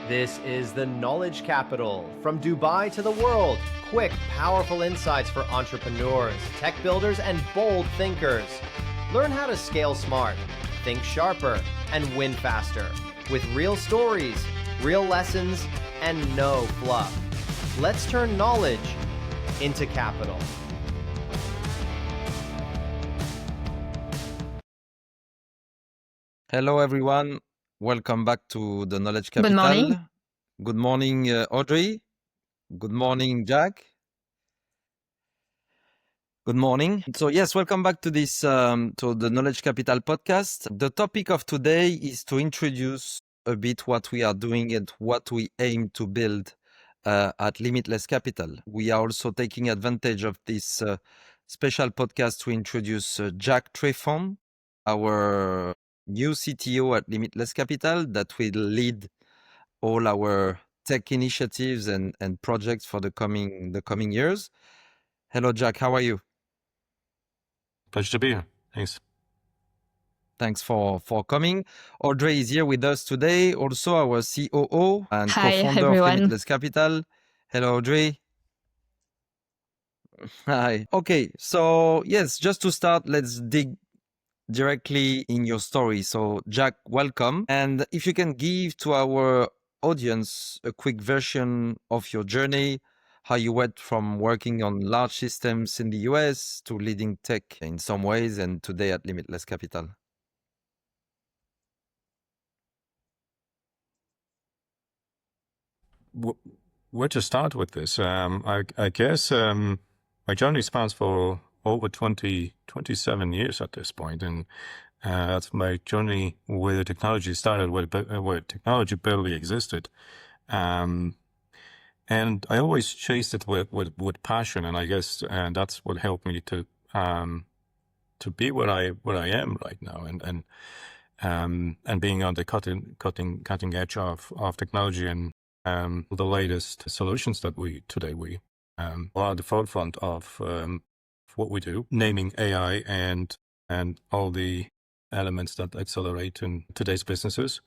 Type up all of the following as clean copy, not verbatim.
This is the Knowledge Capital. From Dubai to the world, quick, powerful insights for entrepreneurs, tech builders, and bold thinkers. Learn how to scale smart, think sharper, and win faster. With real stories, real lessons, and no fluff. Let's turn knowledge into capital. Hello, everyone. Welcome back to the Knowledge Capital. Good morning. Good morning, Audrey. Good morning, Jack. Good morning. So yes, welcome back to this to the Knowledge Capital podcast. The topic of today is to introduce a bit what we are doing and what we aim to build at Limitless Capital. We are also taking advantage of this special podcast to introduce Jack Trefon, our new CTO at Limitless Capital, that will lead all our tech initiatives and projects for the coming years. Hello, Jack. How are you? Pleasure to be here. Thanks. Thanks for coming. Audrey is here with us today, also our COO and Hi, co-founder of everyone. Limitless Capital. Hello, Audrey. Hi. Okay, so yes, just to start, let's dig directly in your story. So Jack, welcome. And if you can give to our audience a quick version of your journey, how you went from working on large systems in the US to leading tech in some ways and today at Limitless Capital. Where to start with this? I guess my journey spans for over 27 years at this point, and that's my journey where the technology started, where technology barely existed. And I always chased it with passion, and I guess that's what helped me to be where I am right now, and being on the cutting edge of technology and the latest solutions that we are at the forefront of what we do, naming AI and all the elements that accelerate in today's businesses.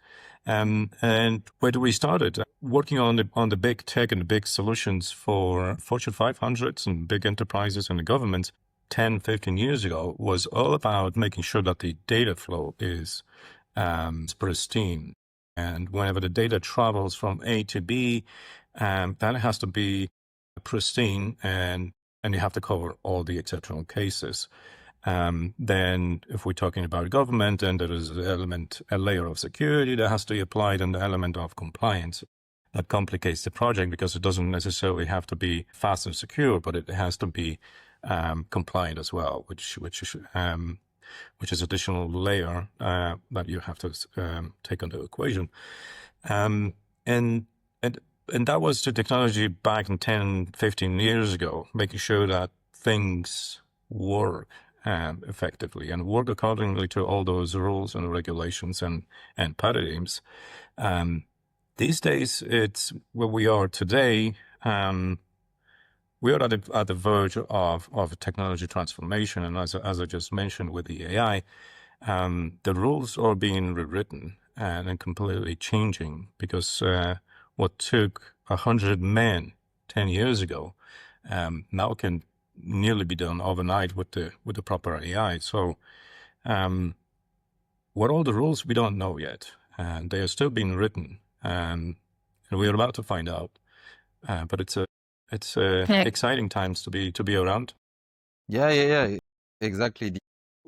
And where do we started? Working on the big tech and the big solutions for Fortune 500s and big enterprises and the government 10, 15 years ago was all about making sure that the data flow is pristine. And whenever the data travels from A to B, that has to be pristine, and you have to cover all the exceptional cases. Then if we're talking about government, and there is a layer of security that has to be applied, and the element of compliance that complicates the project, because it doesn't necessarily have to be fast and secure, but it has to be compliant as well, which is additional layer that you have to take into equation. And that was the technology back in 10, 15 years ago, making sure that things work effectively and work accordingly to all those rules and regulations and paradigms. These days, it's where we are today. We are at the verge of technology transformation, and as I just mentioned with the AI, the rules are being rewritten and completely changing, because what took 100 men 10 years ago now can nearly be done overnight with the proper AI. So, what all the rules we don't know yet, and they are still being written, and we are about to find out. But it's exciting times to be around. Yeah, exactly.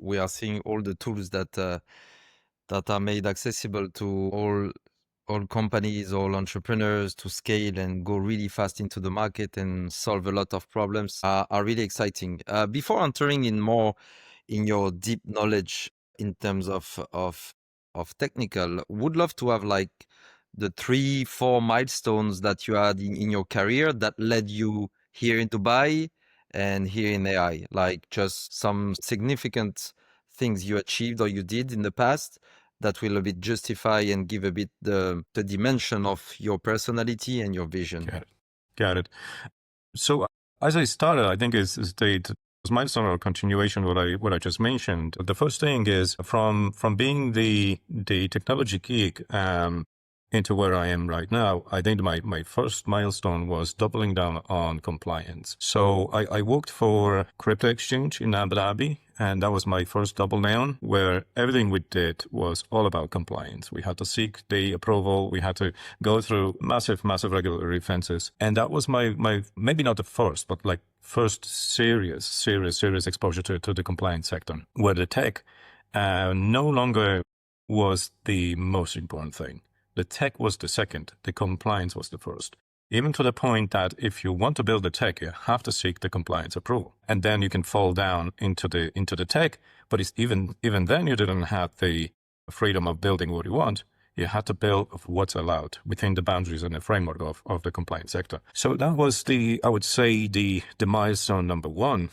We are seeing all the tools that are made accessible to all companies, all entrepreneurs to scale and go really fast into the market and solve a lot of problems are really exciting. Before entering in more in your deep knowledge in terms of technical, would love to have like the 3-4 milestones that you had in your career that led you here in Dubai and here in AI, like just some significant things you achieved or you did in the past that will a bit justify and give a bit the dimension of your personality and your vision. Got it. So as I started, I think is the milestone or continuation what I just mentioned. The first thing is from being the technology geek into where I am right now, I think my first milestone was doubling down on compliance. So I worked for a crypto exchange in Abu Dhabi, and that was my first double down, where everything we did was all about compliance. We had to seek the approval. We had to go through massive regulatory fences. And that was my maybe not the first, but like first serious exposure to the compliance sector, where the tech no longer was the most important thing. The tech was the second, the compliance was the first. Even to the point that if you want to build the tech, you have to seek the compliance approval. And then you can fall down into the tech, but it's even then you didn't have the freedom of building what you want. You had to build of what's allowed within the boundaries and the framework of the compliance sector. So that was I would say the milestone number one.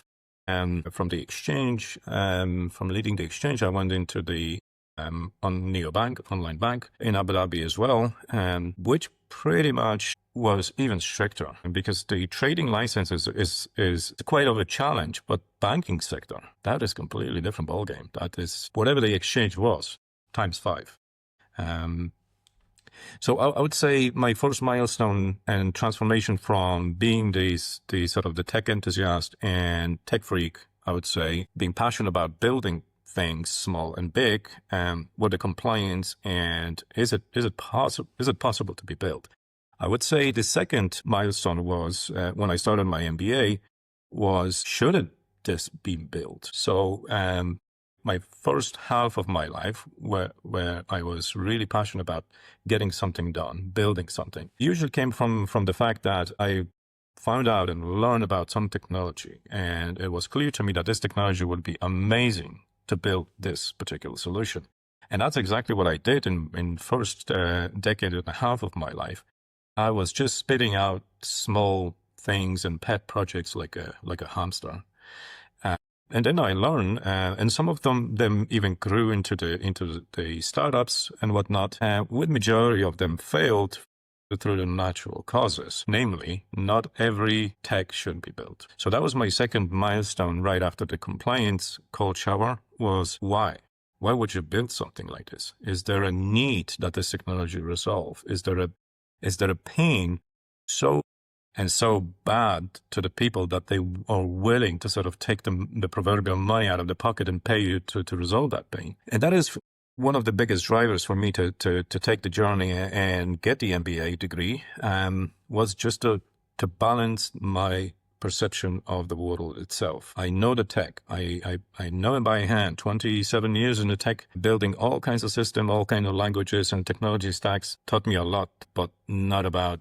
And from the exchange, from leading the exchange, I went into the neobank, online bank in Abu Dhabi as well, which pretty much was even stricter because the trading license is quite of a challenge, but banking sector, that is completely different ballgame. That is whatever the exchange was, times 5. So I would say my first milestone and transformation from being the sort of the tech enthusiast and tech freak, I would say, being passionate about building things small and big, with the compliance, and is it possible to be built? I would say the second milestone was when I started my MBA was, should this be built? So my first half of my life where I was really passionate about getting something done, building something, usually came from the fact that I found out and learned about some technology, and it was clear to me that this technology would be amazing to build this particular solution. And that's exactly what I did in first decade and a half of my life. I was just spitting out small things and pet projects like a hamster. And then I learned, and some of them even grew into the startups and whatnot. With majority of them failed through the natural causes, namely, not every tech should be built. So that was my second milestone right after the compliance cold shower was why? Why would you build something like this? Is there a need that this technology resolve? Is there a pain so bad to the people that they are willing to sort of take the proverbial money out of the pocket and pay you to resolve that pain? And that is one of the biggest drivers for me to take the journey and get the MBA degree, was just to balance my perception of the world itself. I know the tech. I know it by hand. 27 years in the tech, building all kinds of systems, all kinds of languages and technology stacks taught me a lot, but not about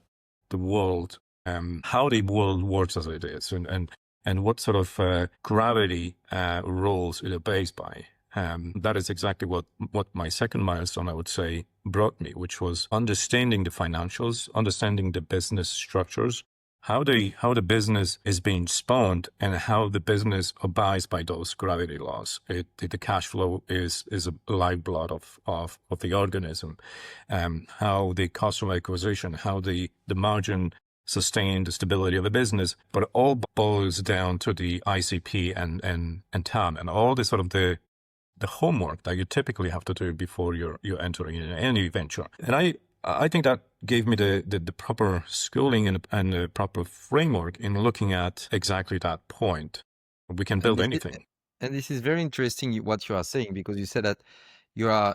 the world, how the world works as it is, and what sort of gravity rules it obeys by. That is exactly what my second milestone, I would say, brought me, which was understanding the financials, understanding the business structures, how the business is being spawned, and how the business abides by those gravity laws. The cash flow is a lifeblood of the organism, how the cost of acquisition, how the margin sustain the stability of a business, but it all boils down to the ICP and TAM and all the sort of the homework that you typically have to do before you're entering in any venture. And I think that gave me the proper schooling and the proper framework in looking at exactly that point. We can build anything. And this is very interesting what you are saying, because you said that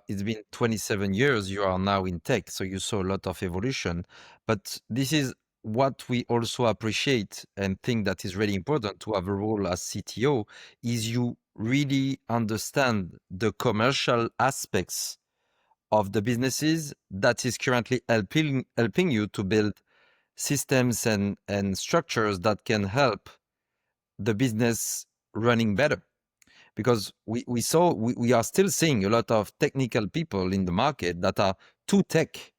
it's been 27 years, you are now in tech, so you saw a lot of evolution. But this is what we also appreciate and think that is really important to have a role as CTO, is you really understand the commercial aspects of the businesses that is currently helping you to build systems and structures that can help the business running better. Because we are still seeing a lot of technical people in the market that are too tech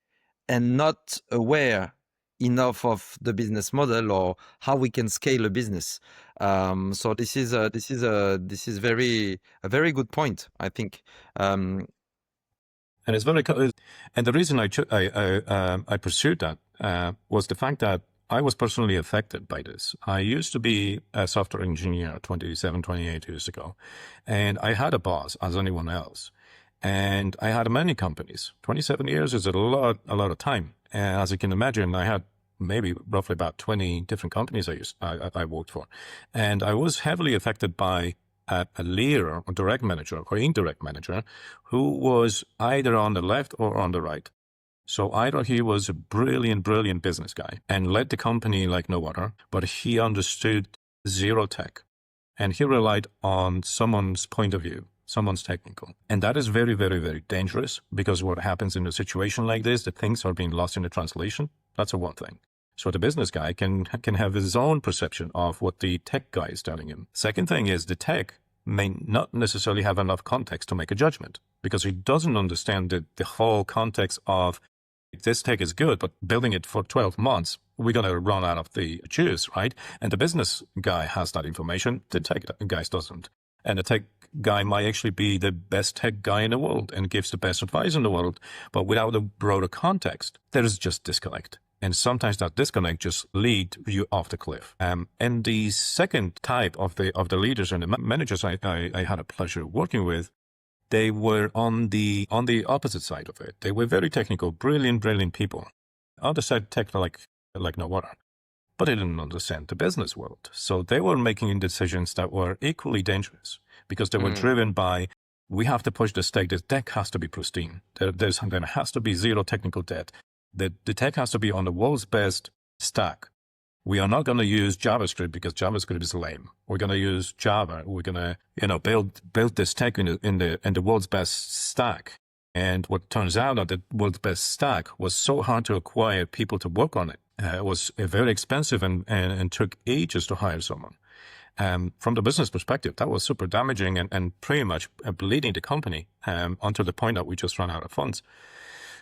and not aware enough of the business model or how we can scale a business. So this is a very good point, I think. And it's very, and the reason I pursued that was the fact that I was personally affected by this. I used to be a software engineer 27, 28 years ago, and I had a boss as anyone else. And I had many companies. 27 years is a lot of time. And as you can imagine, I had maybe roughly about 20 different companies I worked for. And I was heavily affected by a leader or direct manager or indirect manager who was either on the left or on the right. So either he was a brilliant business guy and led the company like no other, but he understood zero tech and he relied on someone's point of view, someone's technical. And that is very, very dangerous, because what happens in a situation like this, the things are being lost in the translation. That's one thing. So the business guy can have his own perception of what the tech guy is telling him. Second thing is the tech may not necessarily have enough context to make a judgment, because he doesn't understand the whole context of this tech is good, but building it for 12 months, we're going to run out of the juice, right? And the business guy has that information. The tech guy doesn't. And the tech guy might actually be the best tech guy in the world and gives the best advice in the world. But without a broader context, there is just disconnect. And sometimes that disconnect just leads you off the cliff. And the second type of the leaders and the managers I had a pleasure working with, they were on the opposite side of it. They were very technical, brilliant people. Understood tech like no other, but they didn't understand the business world. So they were making decisions that were equally dangerous, because they were driven by, we have to push this tech. The tech has to be pristine. There has to be zero technical debt. The tech has to be on the world's best stack. We are not going to use JavaScript because JavaScript is lame. We're going to use Java. We're going to, build this tech in the world's best stack. And what turns out that the world's best stack was so hard to acquire people to work on it. It was very expensive and took ages to hire someone. From the business perspective, that was super damaging and pretty much bleeding the company until the point that we just ran out of funds.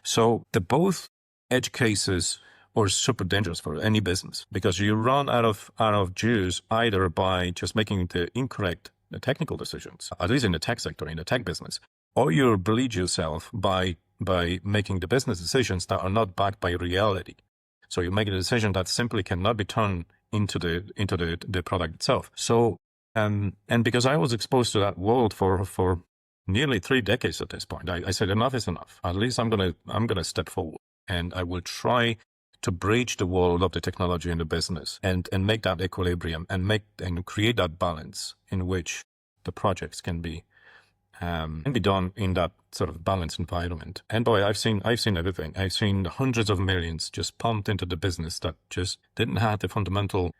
So the both edge cases are super dangerous for any business, because you run out of juice either by just making the incorrect technical decisions, at least in the tech sector, in the tech business, or you bleed yourself by making the business decisions that are not backed by reality. So you make a decision that simply cannot be turned into the product itself. So and because I was exposed to that world for nearly 3 decades at this point, I said enough is enough. At least I'm gonna step forward, and I will try to bridge the world of the technology and the business and make that equilibrium and create that balance in which the projects can be done in that sort of balanced environment. And boy, I've seen everything. I've seen hundreds of millions just pumped into the business that just didn't have the fundamental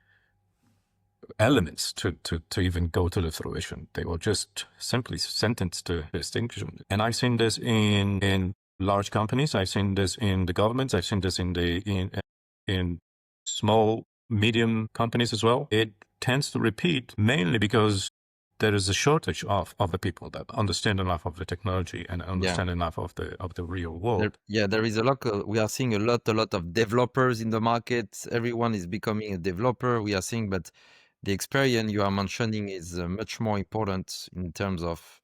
elements to even go to the fruition. They were just simply sentenced to extinction. And I've seen this in large companies. I've seen this in the governments. I've seen this in small, medium companies as well. It tends to repeat mainly because there is a shortage of the people that understand enough of the technology and understand enough of the real world. There is a lot. We are seeing a lot of developers in the market. Everyone is becoming a developer. We are seeing, but the experience you are mentioning is much more important in terms of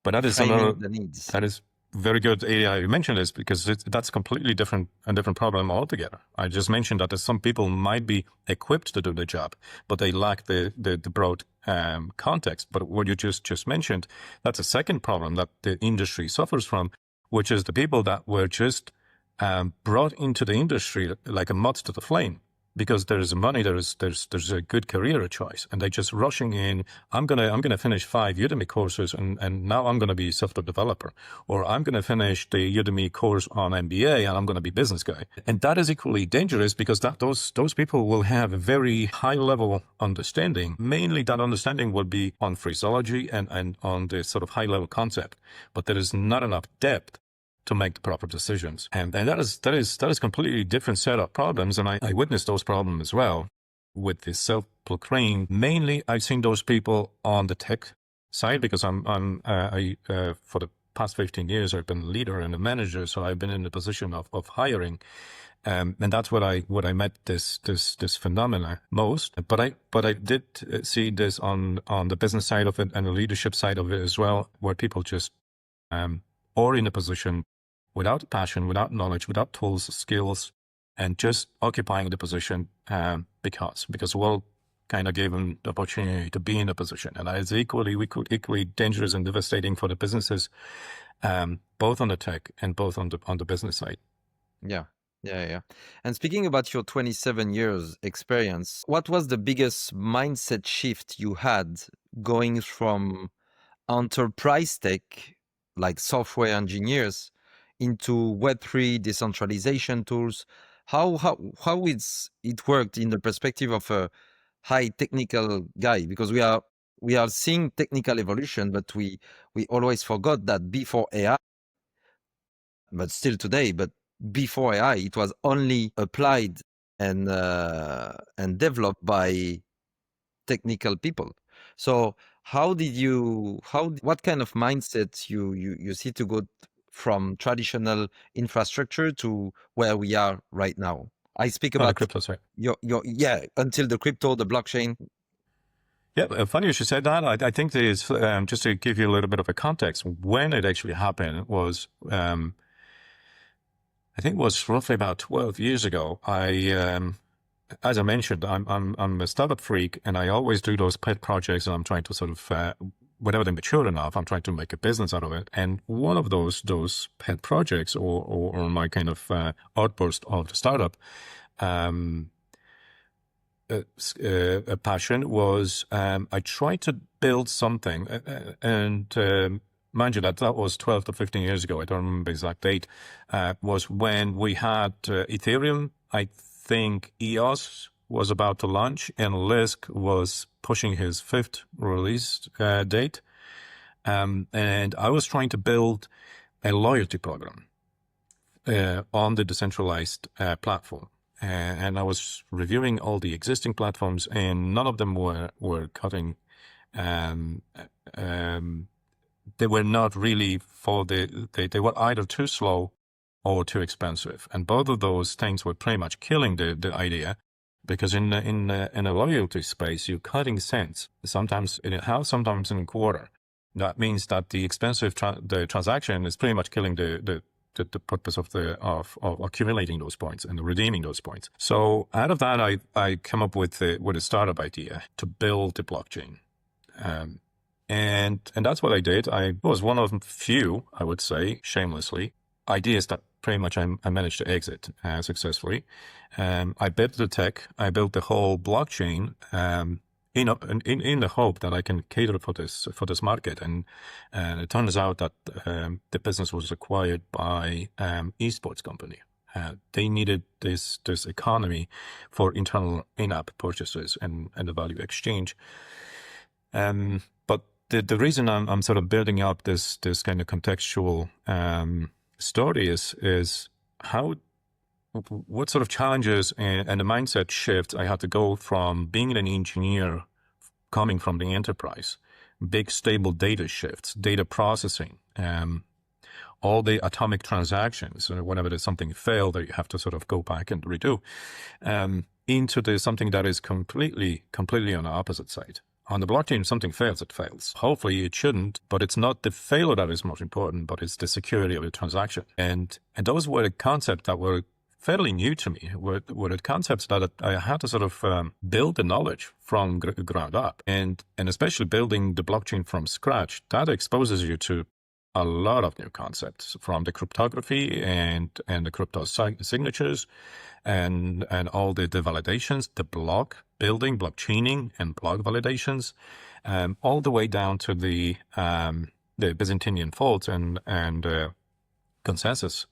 But that is framing the needs. That is very good. You mentioned this because that's completely a different problem altogether. I just mentioned that some people might be equipped to do the job, but they lack the broad context. But what you just mentioned, that's a second problem that the industry suffers from, which is the people that were just brought into the industry like a moth to the flame. Because there's money, there's a good career choice, and they're just rushing in. I'm gonna finish 5 Udemy courses, and now I'm gonna be software developer, or I'm gonna finish the Udemy course on MBA, and I'm gonna be business guy. And that is equally dangerous, because those people will have a very high level understanding. Mainly, that understanding will be on phraseology and on the sort of high level concept, but there is not enough depth to make the proper decisions. And that is completely different set of problems. And I witnessed those problems as well with the self-proclaimed. Mainly, I've seen those people on the tech side, because I for the past 15 years, I've been a leader and a manager. So I've been in the position of hiring. And that's what I met this phenomena most. But I did see this on the business side of it and the leadership side of it as well, where people just are in a position without passion, without knowledge, without tools, skills, and just occupying the position because the world kind of gave them the opportunity to be in a position. And it's equally dangerous and devastating for the businesses both on the tech and both on the business side. Yeah. Yeah. And speaking about your 27 years experience, what was the biggest mindset shift you had going from enterprise tech, like software engineers, into Web3 decentralization tools? How it worked in the perspective of a high technical guy? Because we are seeing technical evolution, but we always forgot that before AI, but still today, but before AI, it was only applied and developed by technical people. So what kind of mindset you see to go from traditional infrastructure to where we are right now? I speak On the about crypto side. until the crypto, the blockchain. Yeah, funny you should say that. I think there's, just to give you a little bit of a context, when it actually happened was, I think it was roughly about 12 years ago. As I mentioned, I'm a startup freak, and I always do those pet projects, and I'm trying to sort of, whenever they're mature enough, I'm trying to make a business out of it. And one of those pet projects, or my kind of outburst of the startup, a passion was, I tried to build something, and mind you, that was 12 to 15 years ago. I don't remember the exact date. Was when we had Ethereum. I think EOS was about to launch, and Lisk was pushing his 5th release date. And I was trying to build a loyalty program on the decentralized platform. And I was reviewing all the existing platforms, and none of them were cutting. They were not really they were either too slow or too expensive, and both of those things were pretty much killing the idea. Because in a loyalty space, you're cutting cents, sometimes in a half, sometimes in a quarter. That means that the expensive the transaction is pretty much killing the purpose of accumulating those points and redeeming those points. So out of that, I come up with a startup idea to build the blockchain, and that's what I did. I was one of few, I would say, shamelessly, ideas that pretty much I managed to exit successfully. I built the tech, I built the whole blockchain. In the hope that I can cater for this market, and it turns out that the business was acquired by esports company. They needed this economy for internal in-app purchases and the value exchange. But the reason I'm sort of building up this kind of contextual story is what sort of challenges and the mindset shift I had to go from being an engineer coming from the enterprise, big stable data shifts, data processing, all the atomic transactions, whenever there's something failed that you have to sort of go back and redo, into something that is completely on the opposite side. On the blockchain, if something fails, it fails. Hopefully it shouldn't, but it's not the failure that is most important, but it's the security of the transaction. And those were the concepts that were fairly new to me, were the concepts that I had to sort of build the knowledge from ground up. And especially building the blockchain from scratch, that exposes you to a lot of new concepts, from the cryptography and the crypto signatures and all the validations, the block building, blockchaining, and block validations, all the way down to the Byzantine faults and consensus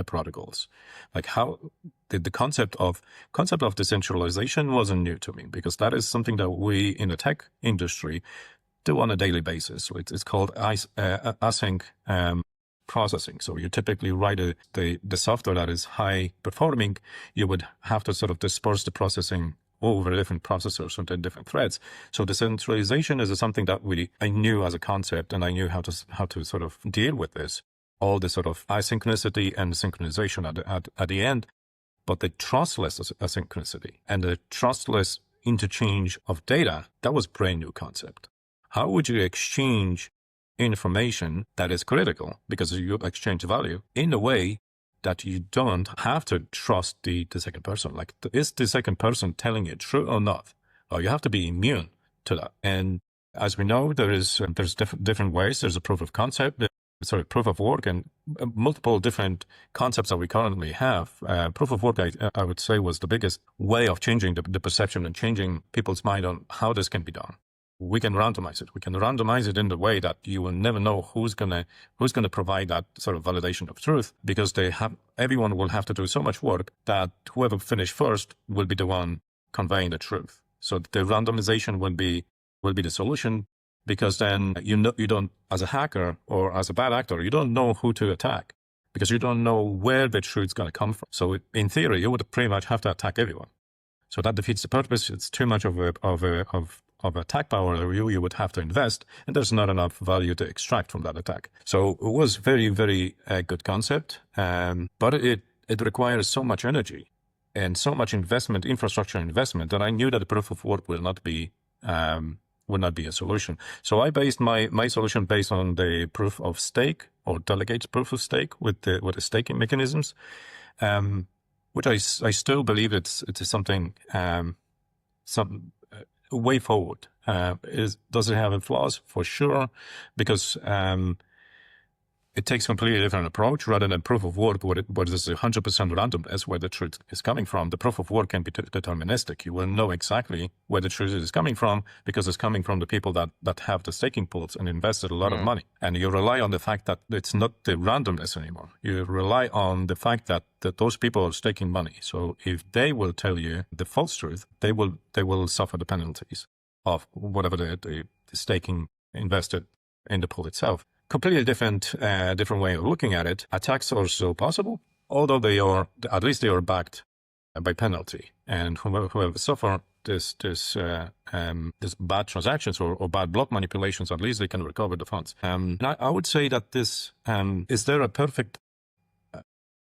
protocols. Like how the concept of decentralization wasn't new to me, because that is something that we in the tech industry do on a daily basis. It's called async processing. So you typically write the software that is high performing. You would have to sort of disperse the processing over different processors and different threads. So decentralization is something that I knew as a concept, and I knew how to sort of deal with this. All the sort of asynchronicity and synchronization at the end, but the trustless asynchronicity and the trustless interchange of data, that was a brand new concept. How would you exchange information that is critical because you exchange value in a way that you don't have to trust the second person? Like, is the second person telling you true or not? Or you have to be immune to that. And as we know, there's different ways. There's a proof of concept. proof of work and multiple different concepts that we currently have. Proof of work, I would say, was the biggest way of changing the perception and changing people's mind on how this can be done. We can randomize it. We can randomize it in the way that you will never know who's gonna provide that sort of validation of truth, because everyone will have to do so much work that whoever finished first will be the one conveying the truth. So the randomization will be the solution, because then you don't, as a hacker or as a bad actor, you don't know who to attack, because you don't know where the truth's going to come from. So in theory, you would pretty much have to attack everyone. So that defeats the purpose. It's too much of attack power that you would have to invest, and there's not enough value to extract from that attack. So it was very, very good concept, but it requires so much energy and so much investment, infrastructure investment, that I knew that the proof of work will not be a solution. So I based my solution based on the proof of stake, or delegates proof of stake, with the staking mechanisms, which I still believe it's something, some way forward. Does it have flaws? For sure, because it takes a completely different approach. Rather than proof of work, what is 100% randomness, where the truth is coming from. The proof of work can be deterministic. You will know exactly where the truth is coming from, because it's coming from the people that have the staking pools and invested a lot of money. And you rely on the fact that it's not the randomness anymore. You rely on the fact that those people are staking money. So if they will tell you the false truth, they will suffer the penalties of whatever the staking invested in the pool itself. Completely different way of looking at it. Attacks are still possible, although at least they are backed by penalty. And whoever suffer this bad transactions or bad block manipulations, at least they can recover the funds. And I would say that this is there a perfect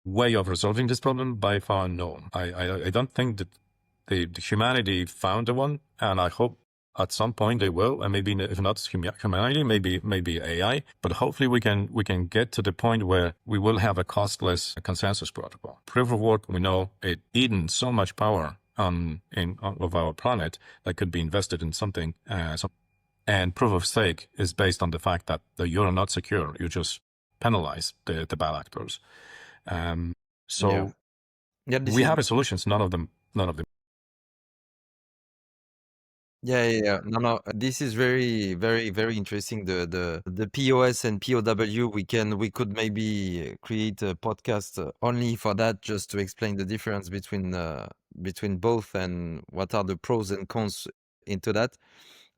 way of resolving this problem? By far, no. I don't think that the humanity found the one, and I hope at some point they will, and maybe if not humanity, maybe AI. But hopefully we can get to the point where we will have a costless consensus protocol. Proof of work, we know it eaten so much power of our planet that could be invested in something. And proof of stake is based on the fact that you're not secure. You just penalize the bad actors. We have a solutions. None of them. Yeah. No. This is very, very, very interesting. The POS and POW. We could maybe create a podcast only for that, just to explain the difference between both and what are the pros and cons into that.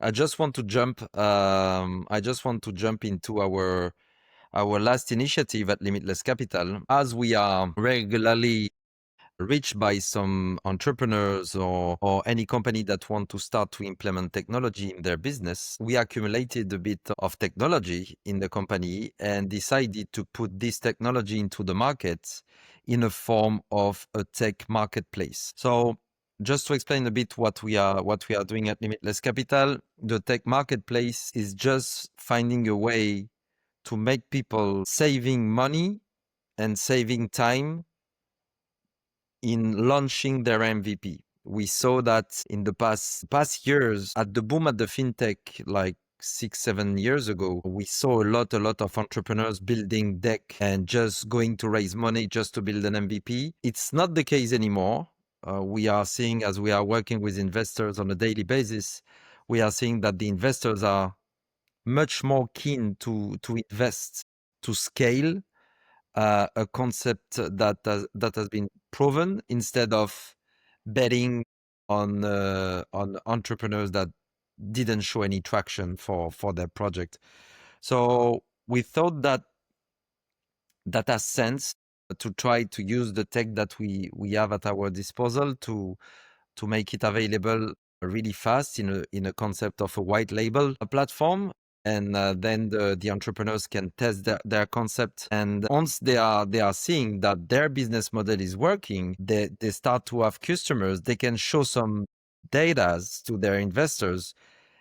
I just want to jump. Into our last initiative at Limitless Capital, as we are regularly reached by some entrepreneurs or any company that want to start to implement technology in their business. We accumulated a bit of technology in the company and decided to put this technology into the market in a form of a tech marketplace. So just to explain a bit what we are doing at Limitless Capital, the tech marketplace is just finding a way to make people saving money and saving time in launching their MVP. We saw that in the past years, at the boom at the fintech, like 6-7 years ago, we saw a lot of entrepreneurs building deck and just going to raise money just to build an MVP. It's not the case anymore. We are seeing, as we are working with investors on a daily basis, we are seeing that the investors are much more keen to invest, to scale a concept that has been proven, instead of betting on entrepreneurs that didn't show any traction for their project. So we thought that has sense to try to use the tech that we have at our disposal to make it available really fast in a concept of a white label platform. And then the entrepreneurs can test their concept. And once they are seeing that their business model is working, they start to have customers. They can show some data to their investors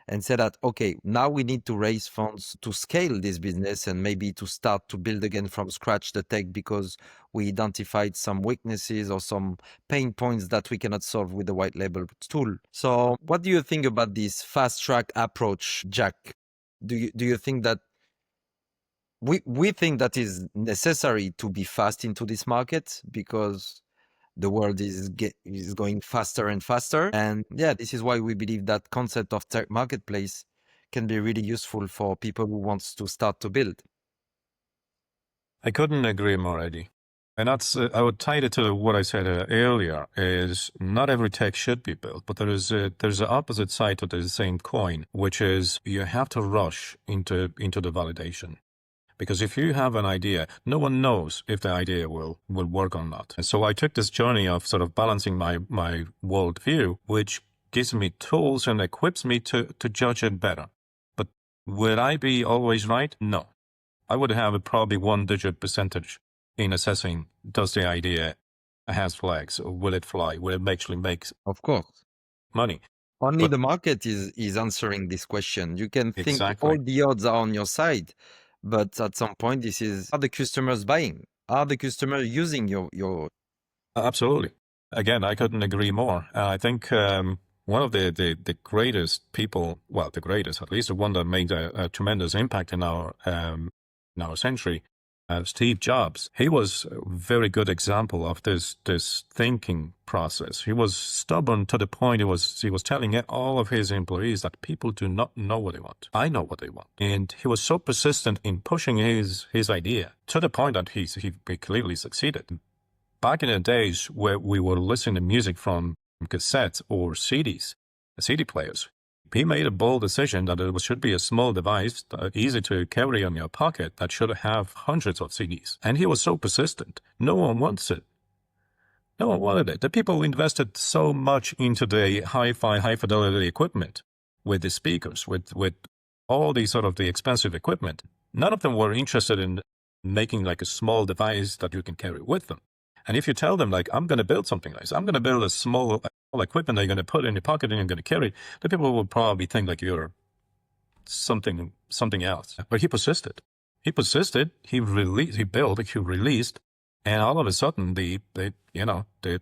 and say that, okay, now we need to raise funds to scale this business and maybe to start to build again from scratch the tech, because we identified some weaknesses or some pain points that we cannot solve with the white label tool. So what do you think about this fast track approach, Jack? Do you think that we think that is necessary to be fast into this market because the world is going faster and faster. And yeah, this is why we believe that concept of tech marketplace can be really useful for people who wants to start to build. I couldn't agree more, Eddie. And that's, I would tie it to what I said earlier, is not every tech should be built, but there's an opposite side to the same coin, which is you have to rush into the validation. Because if you have an idea, no one knows if the idea will work or not. And so I took this journey of sort of balancing my worldview, which gives me tools and equips me to judge it better. But would I be always right? No. I would have a probably 1-digit percentage in assessing, does the idea has flags, or will it fly? Will it actually make Of course. money? Only the market is answering this question. You can think Exactly. all the odds are on your side, but at some point, this is, are the customers buying? Are the customers using your? Absolutely. Again, I couldn't agree more. I think one of the greatest people, well, the greatest, at least the one that made a tremendous impact in our century, Steve Jobs. He was a very good example of this thinking process. He was stubborn to the point he was telling all of his employees that people do not know what they want. I know what they want. And he was so persistent in pushing his idea to the point that he clearly succeeded. Back in the days where we were listening to music from cassettes or CDs, CD players, he made a bold decision that it should be a small device, easy to carry in your pocket, that should have hundreds of CDs. And he was so persistent. No one wants it. No one wanted it. The people invested so much into the hi-fi, high-fidelity equipment, with the speakers, with all the sort of the expensive equipment. None of them were interested in making like a small device that you can carry with them. And if you tell them, like, I'm going to build something like this, I'm going to build a small equipment that you're going to put in your pocket and you're going to carry, the people will probably think like you're something else. But he persisted. He built, he released, and all of a sudden the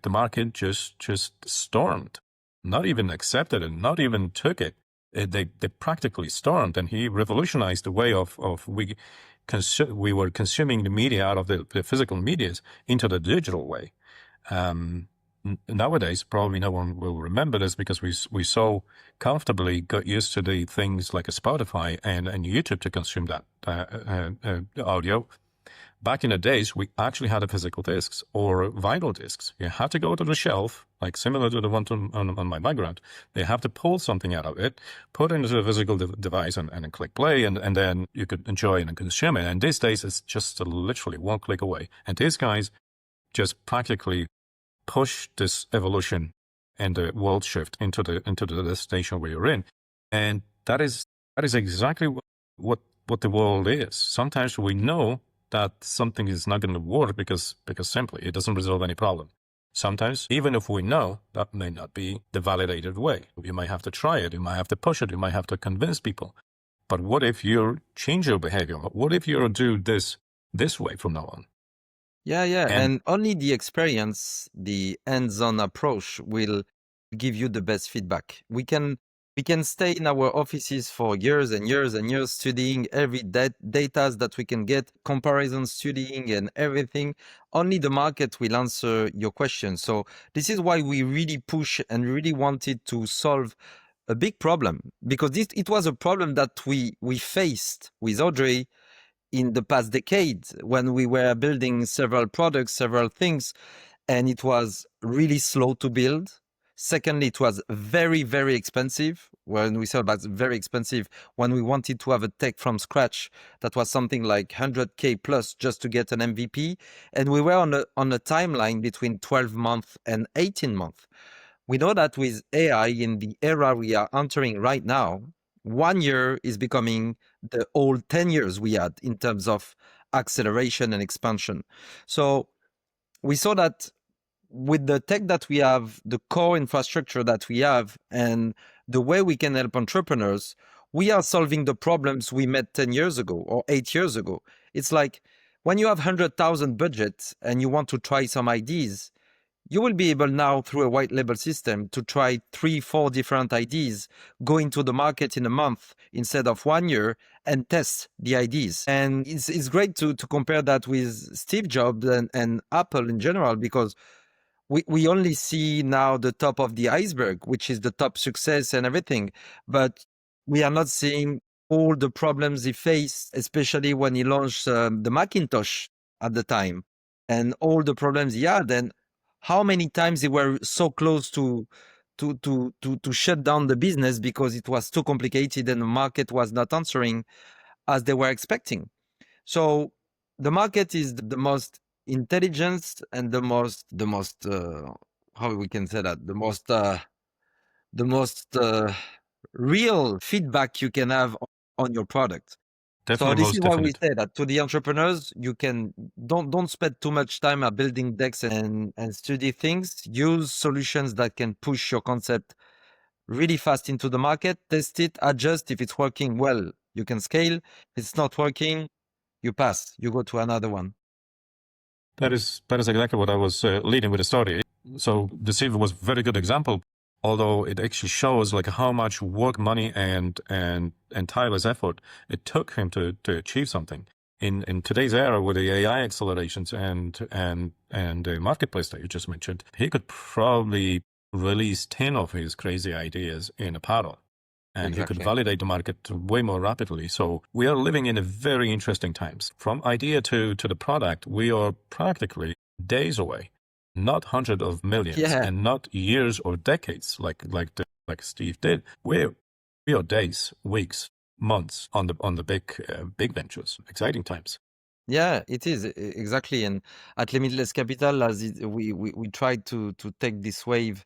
market just stormed. Not even accepted it, not even took it. They practically stormed, and he revolutionized the way of we were consuming the media out of the physical medias into the digital way. Nowadays, probably no one will remember this because we so comfortably got used to the things like a Spotify and YouTube to consume that audio. Back in the days, we actually had physical discs or vinyl discs. You had to go to the shelf, like similar to the one on my background. They have to pull something out of it, put it into the physical device and click play, and then you could enjoy it and consume it. And these days, it's just literally one click away. And these guys just practically push this evolution and the world shift into the destination where you're in. And that is exactly what the world is. Sometimes we know that something is not going to work because simply it doesn't resolve any problem. Sometimes, even if we know, that may not be the validated way. You might have to try it, you might have to push it, you might have to convince people. But what if you change your behavior? What if you do this way from now on? Yeah. And only the experience, the hands-on approach will give you the best feedback. We can stay in our offices for years and years and years studying every data that we can get, comparison studying and everything. Only the market will answer your question. So this is why we really push and really wanted to solve a big problem, because it was a problem that we faced with Audrey in the past decade when we were building several products, several things, and it was really slow to build. Secondly, it was very, very expensive. When we said about very expensive, when we wanted to have a tech from scratch, that was something like 100K plus just to get an MVP. And we were on a timeline between 12 months and 18 months. We know that with AI in the era we are entering right now, 1 year is becoming the old 10 years we had in terms of acceleration and expansion. So we saw that with the tech that we have, the core infrastructure that we have, and the way we can help entrepreneurs, we are solving the problems we met 10 years ago or 8 years ago. It's like when you have 100,000 budget and you want to try some ideas, You will be able now, through a white label system, to try 3-4 different ideas, go into the market in a month instead of 1 year, and test the ideas. And it's great to compare that with Steve Jobs and Apple in general, because we only see now the top of the iceberg, which is the top success and everything. But we are not seeing all the problems he faced, especially when he launched the Macintosh at the time, and all the problems he had, and how many times they were so close to shut down the business because it was too complicated and the market was not answering as they were expecting. So the market is the most intelligent and the most how we can say that, the most real feedback you can have on your product. So Definitely this most is why we definite. say that to the entrepreneurs, you can don't spend too much time at building decks and study things. Use solutions that can push your concept really fast into the market, test it, adjust. If it's working well, you can scale. If it's not working, you pass, you go to another one. That is exactly what I was leading with the story. So the Steve was a very good example, although it actually shows like how much work, money, and tireless effort it took him to achieve something. In today's era with the AI accelerations and the marketplace that you just mentioned, he could probably release 10 of his crazy ideas in a parallel. And he could Exactly. validate the market way more rapidly. So we are living in a very interesting times. From idea to the product, we are practically days away, not hundreds of millions, Yeah. and not years or decades like Steve did. We are days, weeks, months on the big ventures. Exciting times. Yeah, it is exactly. And at Limitless Capital, we tried to take this wave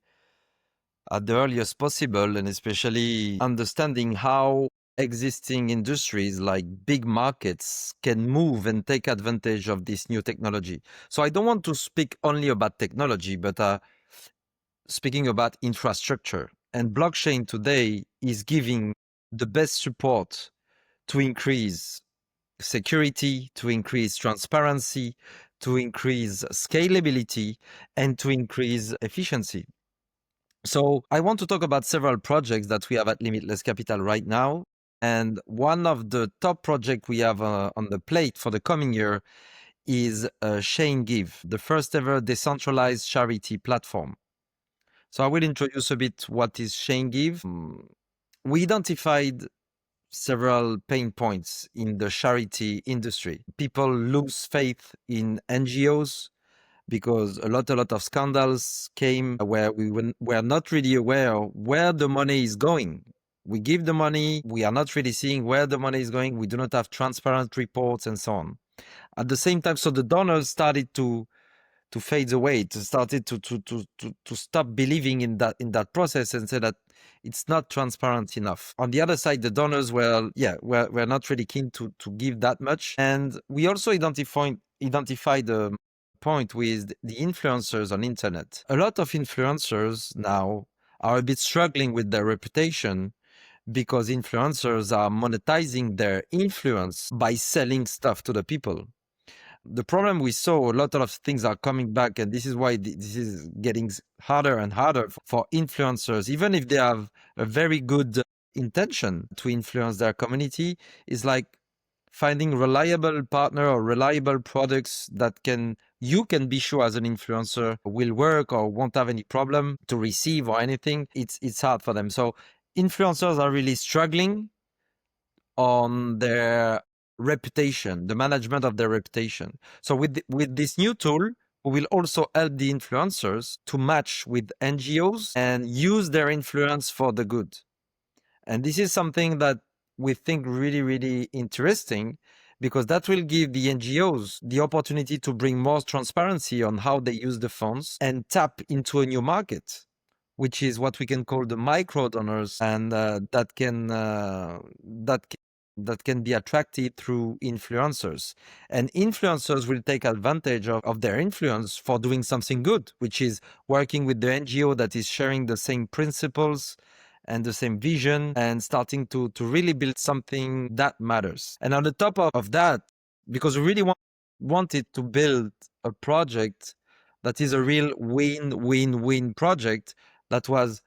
at the earliest possible, and especially understanding how existing industries like big markets can move and take advantage of this new technology. So I don't want to speak only about technology, but speaking about infrastructure. And blockchain today is giving the best support to increase security, to increase transparency, to increase scalability, and to increase efficiency. So I want to talk about several projects that we have at Limitless Capital right now. And one of the top projects we have on the plate for the coming year is Shane Give, the first ever decentralized charity platform. So I will introduce a bit what is Shane Give. We identified several pain points in the charity industry. People lose faith in NGOs because a lot of scandals came where were not really aware where the money is going. We give the money, we are not really seeing where the money is going. We do not have transparent reports and so on. At the same time, so the donors started to fade away, to started to stop believing in that process and say that it's not transparent enough. On the other side, the donors were not really keen to give that much. And we also identified the point with the influencers on internet. A lot of influencers now are a bit struggling with their reputation because influencers are monetizing their influence by selling stuff to the people. The problem we saw, a lot of things are coming back, and this is why this is getting harder and harder for influencers, even if they have a very good intention to influence their community, is like finding reliable partner or reliable products that you can be sure as an influencer will work or won't have any problem to receive or anything. It's hard for them. So influencers are really struggling on their reputation, the management of their reputation. So with this new tool, we will also help the influencers to match with NGOs and use their influence for the good. And this is something that we think really, really interesting, because that will give the NGOs the opportunity to bring more transparency on how they use the funds and tap into a new market, which is what we can call the micro donors, and that can be attracted through influencers. And influencers will take advantage of their influence for doing something good, which is working with the NGO that is sharing the same principles and the same vision, and starting to really build something that matters. And on the top of that, because we really wanted to build a project that is a real win-win-win project that was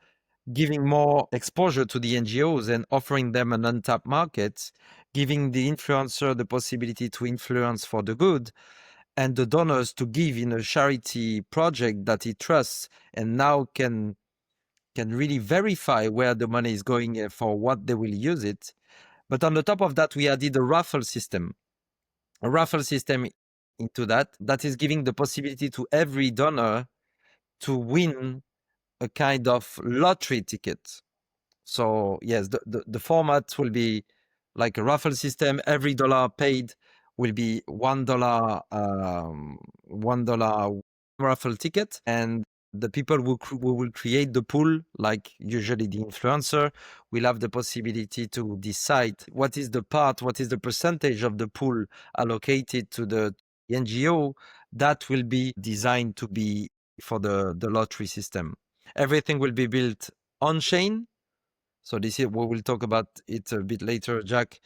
giving more exposure to the NGOs and offering them an untapped market, giving the influencer the possibility to influence for the good, and the donors to give in a charity project that he trusts and now can really verify where the money is going for what they will use it. But on the top of that, we added a raffle system into that is giving the possibility to every donor to win a kind of lottery ticket. So yes, the format will be like a raffle system. Every dollar paid will be $1 $1 raffle ticket, and the people who will create the pool, like usually the influencer, will have the possibility to decide what is the percentage of the pool allocated to the NGO that will be designed to be for the lottery system. Everything will be built on chain. So this is we will talk about it a bit later, Jack,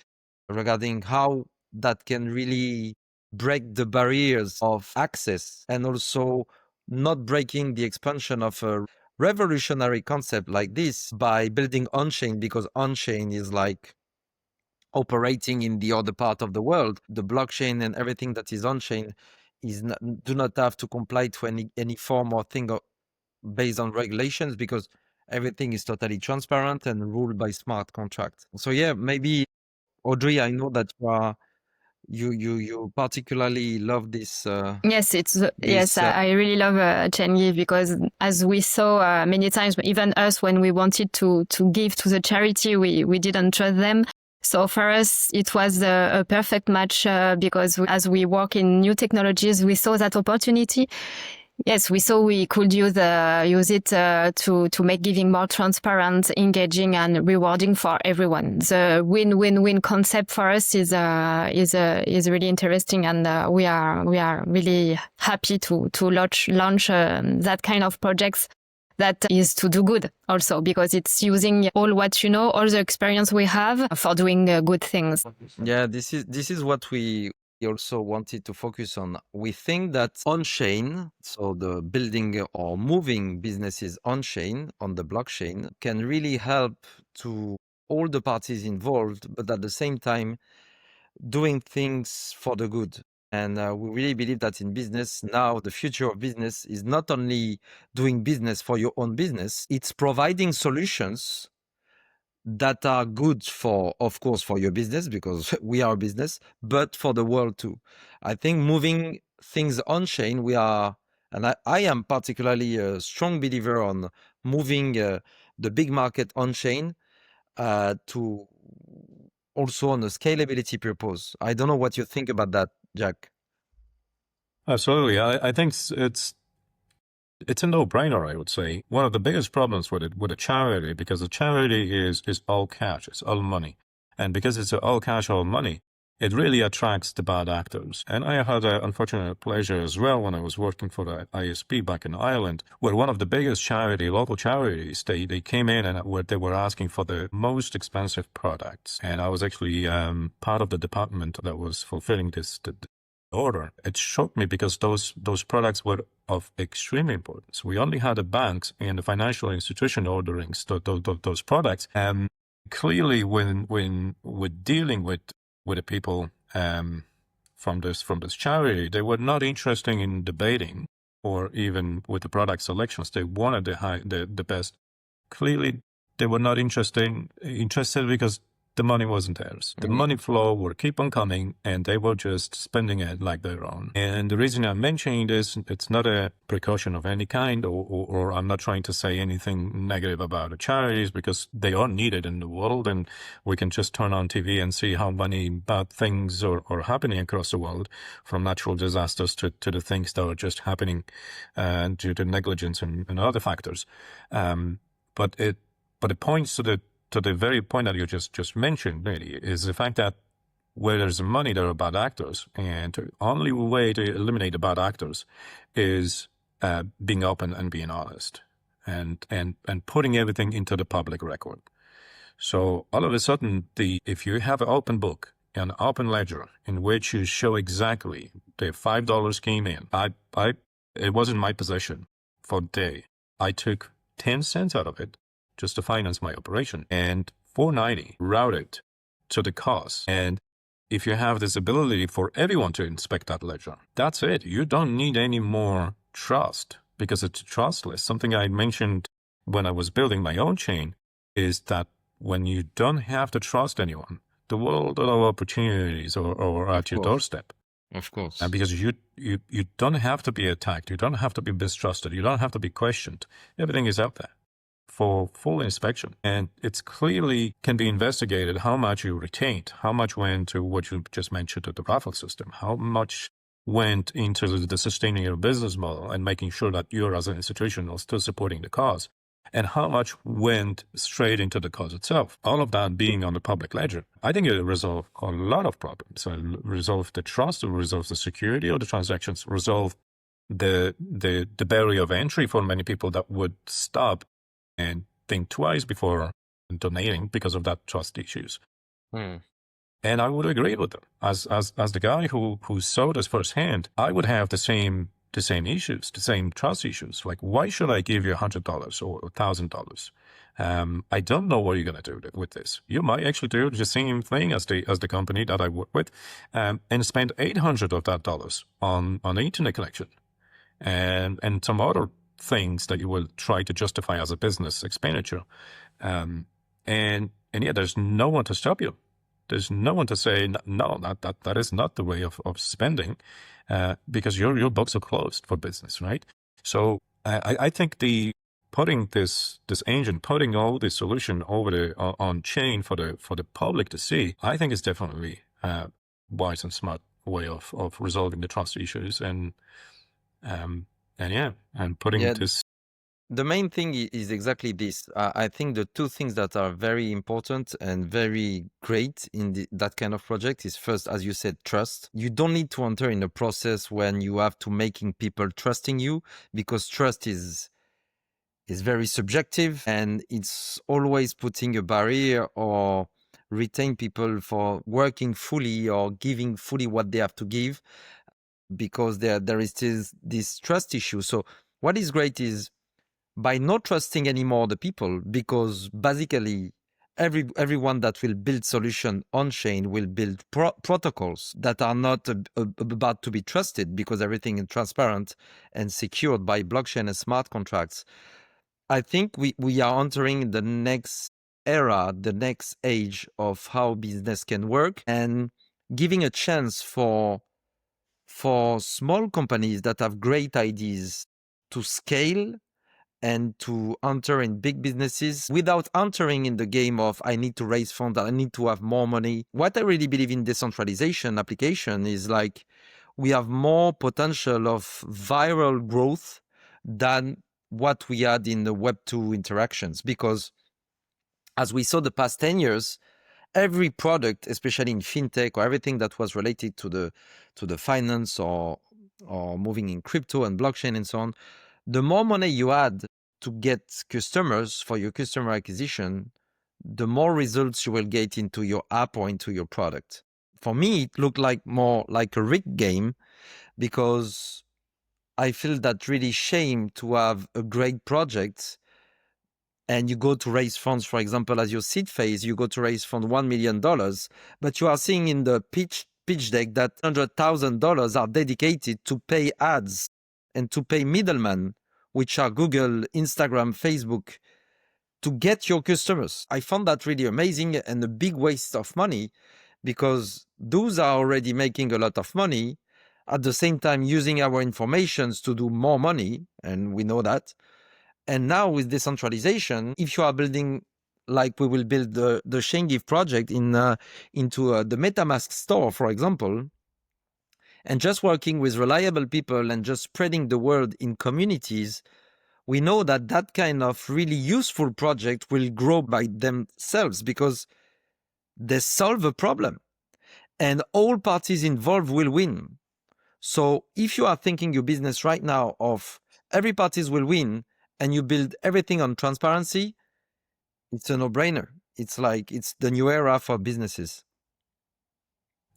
regarding how that can really break the barriers of access and also not breaking the expansion of a revolutionary concept like this by building on-chain, because on-chain is like operating in the other part of the world. The blockchain and everything that is on-chain do not have to comply to any form or thing based on regulations, because everything is totally transparent and ruled by smart contracts. So yeah, maybe Audrey, I know that you particularly love this. Yes, yes, I really love Chengi, because as we saw many times, even us, when we wanted to give to the charity, we didn't trust them. So for us, it was a perfect match because as we work in new technologies, we saw that opportunity. Yes, we saw we could use it to make giving more transparent, engaging, and rewarding for everyone. The win-win-win concept for us is really interesting, and we are really happy to launch that kind of projects that is to do good also, because it's using all what you know, all the experience we have for doing good things. Yeah, this is what we also wanted to focus on. We think that on-chain, so the building or moving businesses on-chain, on the blockchain, can really help to all the parties involved, but at the same time, doing things for the good. And we really believe that in business now, the future of business is not only doing business for your own business, it's providing solutions that are good for, of course, for your business, because we are a business, but for the world too. I think moving things on chain, and I am particularly a strong believer on moving the big market on chain to also on a scalability purpose. I don't know what you think about that, Jack. Absolutely. I think it's a no-brainer, I would say. One of the biggest problems with a charity, because a charity is all cash, it's all money. And because it's all cash, all money, it really attracts the bad actors. And I had an unfortunate pleasure as well when I was working for the ISP back in Ireland, where one of the biggest local charities, they came in and where they were asking for the most expensive products. And I was actually part of the department that was fulfilling the order. It shocked me because those products were of extreme importance. We only had the banks and the financial institution ordering those products. Clearly, when we're dealing with the people from this charity, they were not interested in debating or even with the product selections. They wanted the best. Clearly, they were not interested because the money wasn't theirs. The money flow would keep on coming, and they were just spending it like their own. And the reason I'm mentioning this, it's not a precaution of any kind, or I'm not trying to say anything negative about the charities, because they are needed in the world, and we can just turn on TV and see how many bad things are happening across the world, from natural disasters to the things that are just happening due to negligence and other factors. But it points to the very point that you just mentioned, really, is the fact that where there's money, there are bad actors. And the only way to eliminate the bad actors is being open and being honest and putting everything into the public record. So all of a sudden, if you have an open book, an open ledger in which you show exactly the $5 came in, I It was in my possession for a day. I took 10 cents out of it just to finance my operation, and 490 routed to the cost. And if you have this ability for everyone to inspect that ledger, that's it. You don't need any more trust because it's trustless. Something I mentioned when I was building my own chain is that when you don't have to trust anyone, the world of opportunities are at your doorstep. Of course. And because you don't have to be attacked, you don't have to be mistrusted, you don't have to be questioned. Everything is out there for full inspection. And it's clearly can be investigated how much you retained, how much went to what you just mentioned, to the raffle system, how much went into the sustaining your business model and making sure that you as an institution are still supporting the cause, and how much went straight into the cause itself. All of that being on the public ledger, I think it will resolve a lot of problems. It'll resolve the trust, it'll resolve the security of the transactions, resolve the barrier of entry for many people that would stop and think twice before donating because of that trust issues. Hmm. And I would agree with them. As the guy who saw this firsthand, I would have the same issues, the same trust issues. Like, why should I give you $100 or $1,000? I don't know what you're going to do with this. You might actually do the same thing as the company that I work with, and spend $800 of that dollars on the internet connection, and some other things that you will try to justify as a business expenditure. And yeah, there's no one to stop you. There's no one to say, no, that is not the way of spending, because your books are closed for business, right? So I think putting this engine, putting all the solution over on chain for the public to see, I think is definitely a wise and smart way of resolving the trust issues, and putting this. The main thing is exactly this. I think the two things that are very important and very great in that kind of project is, first, as you said, trust. You don't need to enter in a process when you have to making people trusting you, because trust is very subjective, and it's always putting a barrier or retain people for working fully or giving fully what they have to give, because there is this trust issue. So what is great is, by not trusting anymore the people, because basically everyone that will build solution on chain will build protocols that are not about to be trusted, because everything is transparent and secured by blockchain and smart contracts. I think we are entering the next era, the next age of how business can work, and giving a chance for small companies that have great ideas to scale and to enter in big businesses without entering in the game of, I need to raise funds, I need to have more money. What I really believe in decentralization application is, like, we have more potential of viral growth than what we had in the Web2 interactions. Because as we saw the past 10 years, every product, especially in fintech or everything that was related to the finance or moving in crypto and blockchain and so on, the more money you add to get customers for your customer acquisition, the more results you will get into your app or into your product. For me, it looked like more like a rigged game, because I feel that really shame to have a great project and you go to raise funds, for example, as your seed phase, you go to raise fund $1 million, but you are seeing in the pitch deck that $100,000 are dedicated to pay ads and to pay middlemen, which are Google, Instagram, Facebook, to get your customers. I found that really amazing and a big waste of money, because those are already making a lot of money, at the same time using our informations to do more money, and we know that. And now with decentralization, if you are building, like we will build the ShaneGive project into the MetaMask store, for example, and just working with reliable people and just spreading the word in communities, we know that that kind of really useful project will grow by themselves, because they solve a problem and all parties involved will win. So if you are thinking your business right now of every parties will win, and you build everything on transparency, it's a no-brainer. It's like, it's the new era for businesses.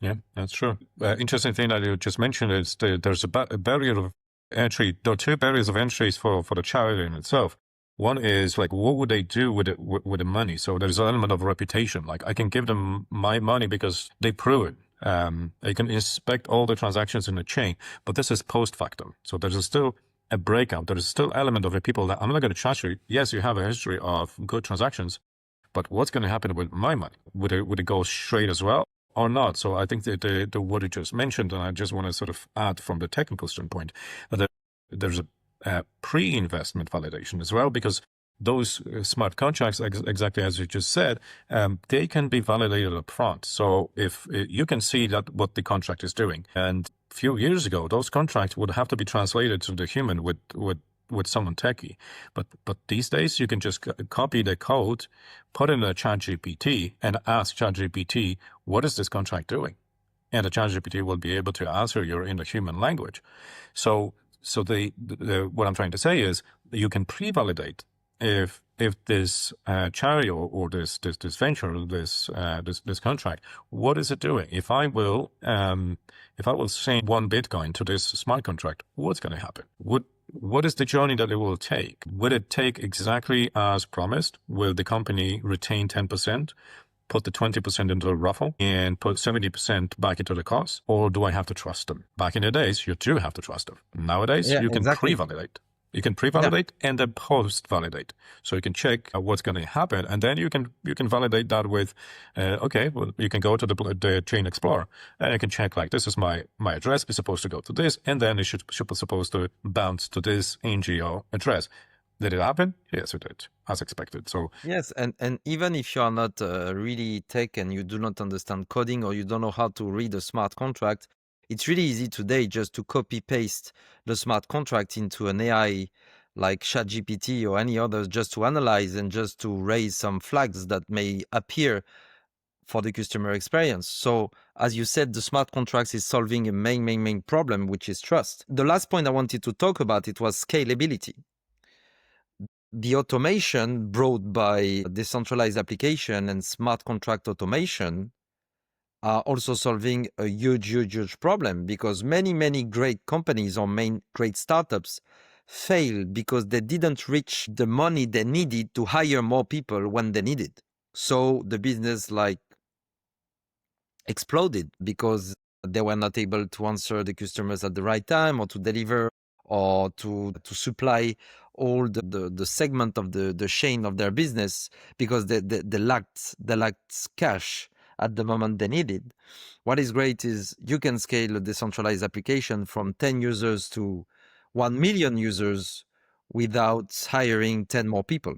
Yeah, that's true. Interesting thing that you just mentioned is there's a barrier of entry. There are two barriers of entries for the charity in itself. One is like, what would they do with it, with the money? So there's an element of reputation. Like, I can give them my money because they prove it. I can inspect all the transactions in the chain, but this is post factum. So there's still a breakout. There is still element of the people that I'm not going to charge you. Yes, you have a history of good transactions, but what's going to happen with my money? Would it go straight as well or not? So I think that the what you just mentioned, and I just want to sort of add from the technical standpoint, that there's a pre-investment validation as well, because those smart contracts, exactly as you just said, they can be validated up front. So if you can see that what the contract is doing, and a few years ago, those contracts would have to be translated to the human with someone techie. But these days, you can just copy the code, put in a ChatGPT, and ask ChatGPT, what is this contract doing? And the ChatGPT will be able to answer you in the human language. So what I'm trying to say is you can pre-validate if this charity or this venture, this contract, what is it doing? If I will send 1 Bitcoin to this smart contract, what's going to happen? What is the journey that it will take? Will it take exactly as promised? Will the company retain 10%? Put the 20% into the raffle and put 70% back into the cost? Or do I have to trust them? Back in the days, you do have to trust them. Nowadays, you can pre-validate. You can pre-validate and then post-validate. So you can check what's going to happen, and then you can validate that with, you can go to the Chain Explorer, and you can check, like, this is my address. It's supposed to go to this, and then it should supposed to bounce to this NGO address. Did it happen? Yes, it did, as expected. So yes, and even if you are not really tech and you do not understand coding, or you don't know how to read a smart contract, it's really easy today just to copy paste the smart contract into an AI like ChatGPT or any others, just to analyze and just to raise some flags that may appear for the customer experience. So as you said, the smart contracts is solving a main problem, which is trust. The last point I wanted to talk about, it was scalability. The automation brought by decentralized application and smart contract automation are also solving a huge problem, because many great companies or great startups fail because they didn't reach the money they needed to hire more people when they needed. So the business exploded because they were not able to answer the customers at the right time, or to deliver, or to supply all the segment of the chain of their business, because they lacked cash at the moment they needed. What is great is you can scale a decentralized application from 10 users to 1 million users without hiring 10 more people.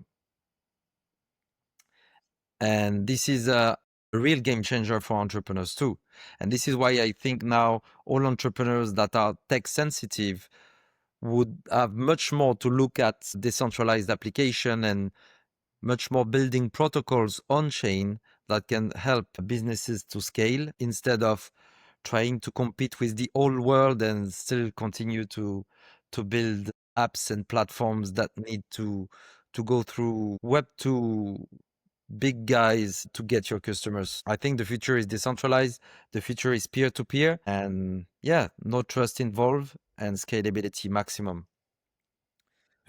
And this is a real game changer for entrepreneurs too. And this is why I think now all entrepreneurs that are tech sensitive would have much more to look at decentralized application, and much more building protocols on chain that can help businesses to scale, instead of trying to compete with the old world and still continue to build apps and platforms that need to go through Web2 big guys to get your customers. I think the future is decentralized. The future is peer-to-peer, and no trust involved, and scalability maximum.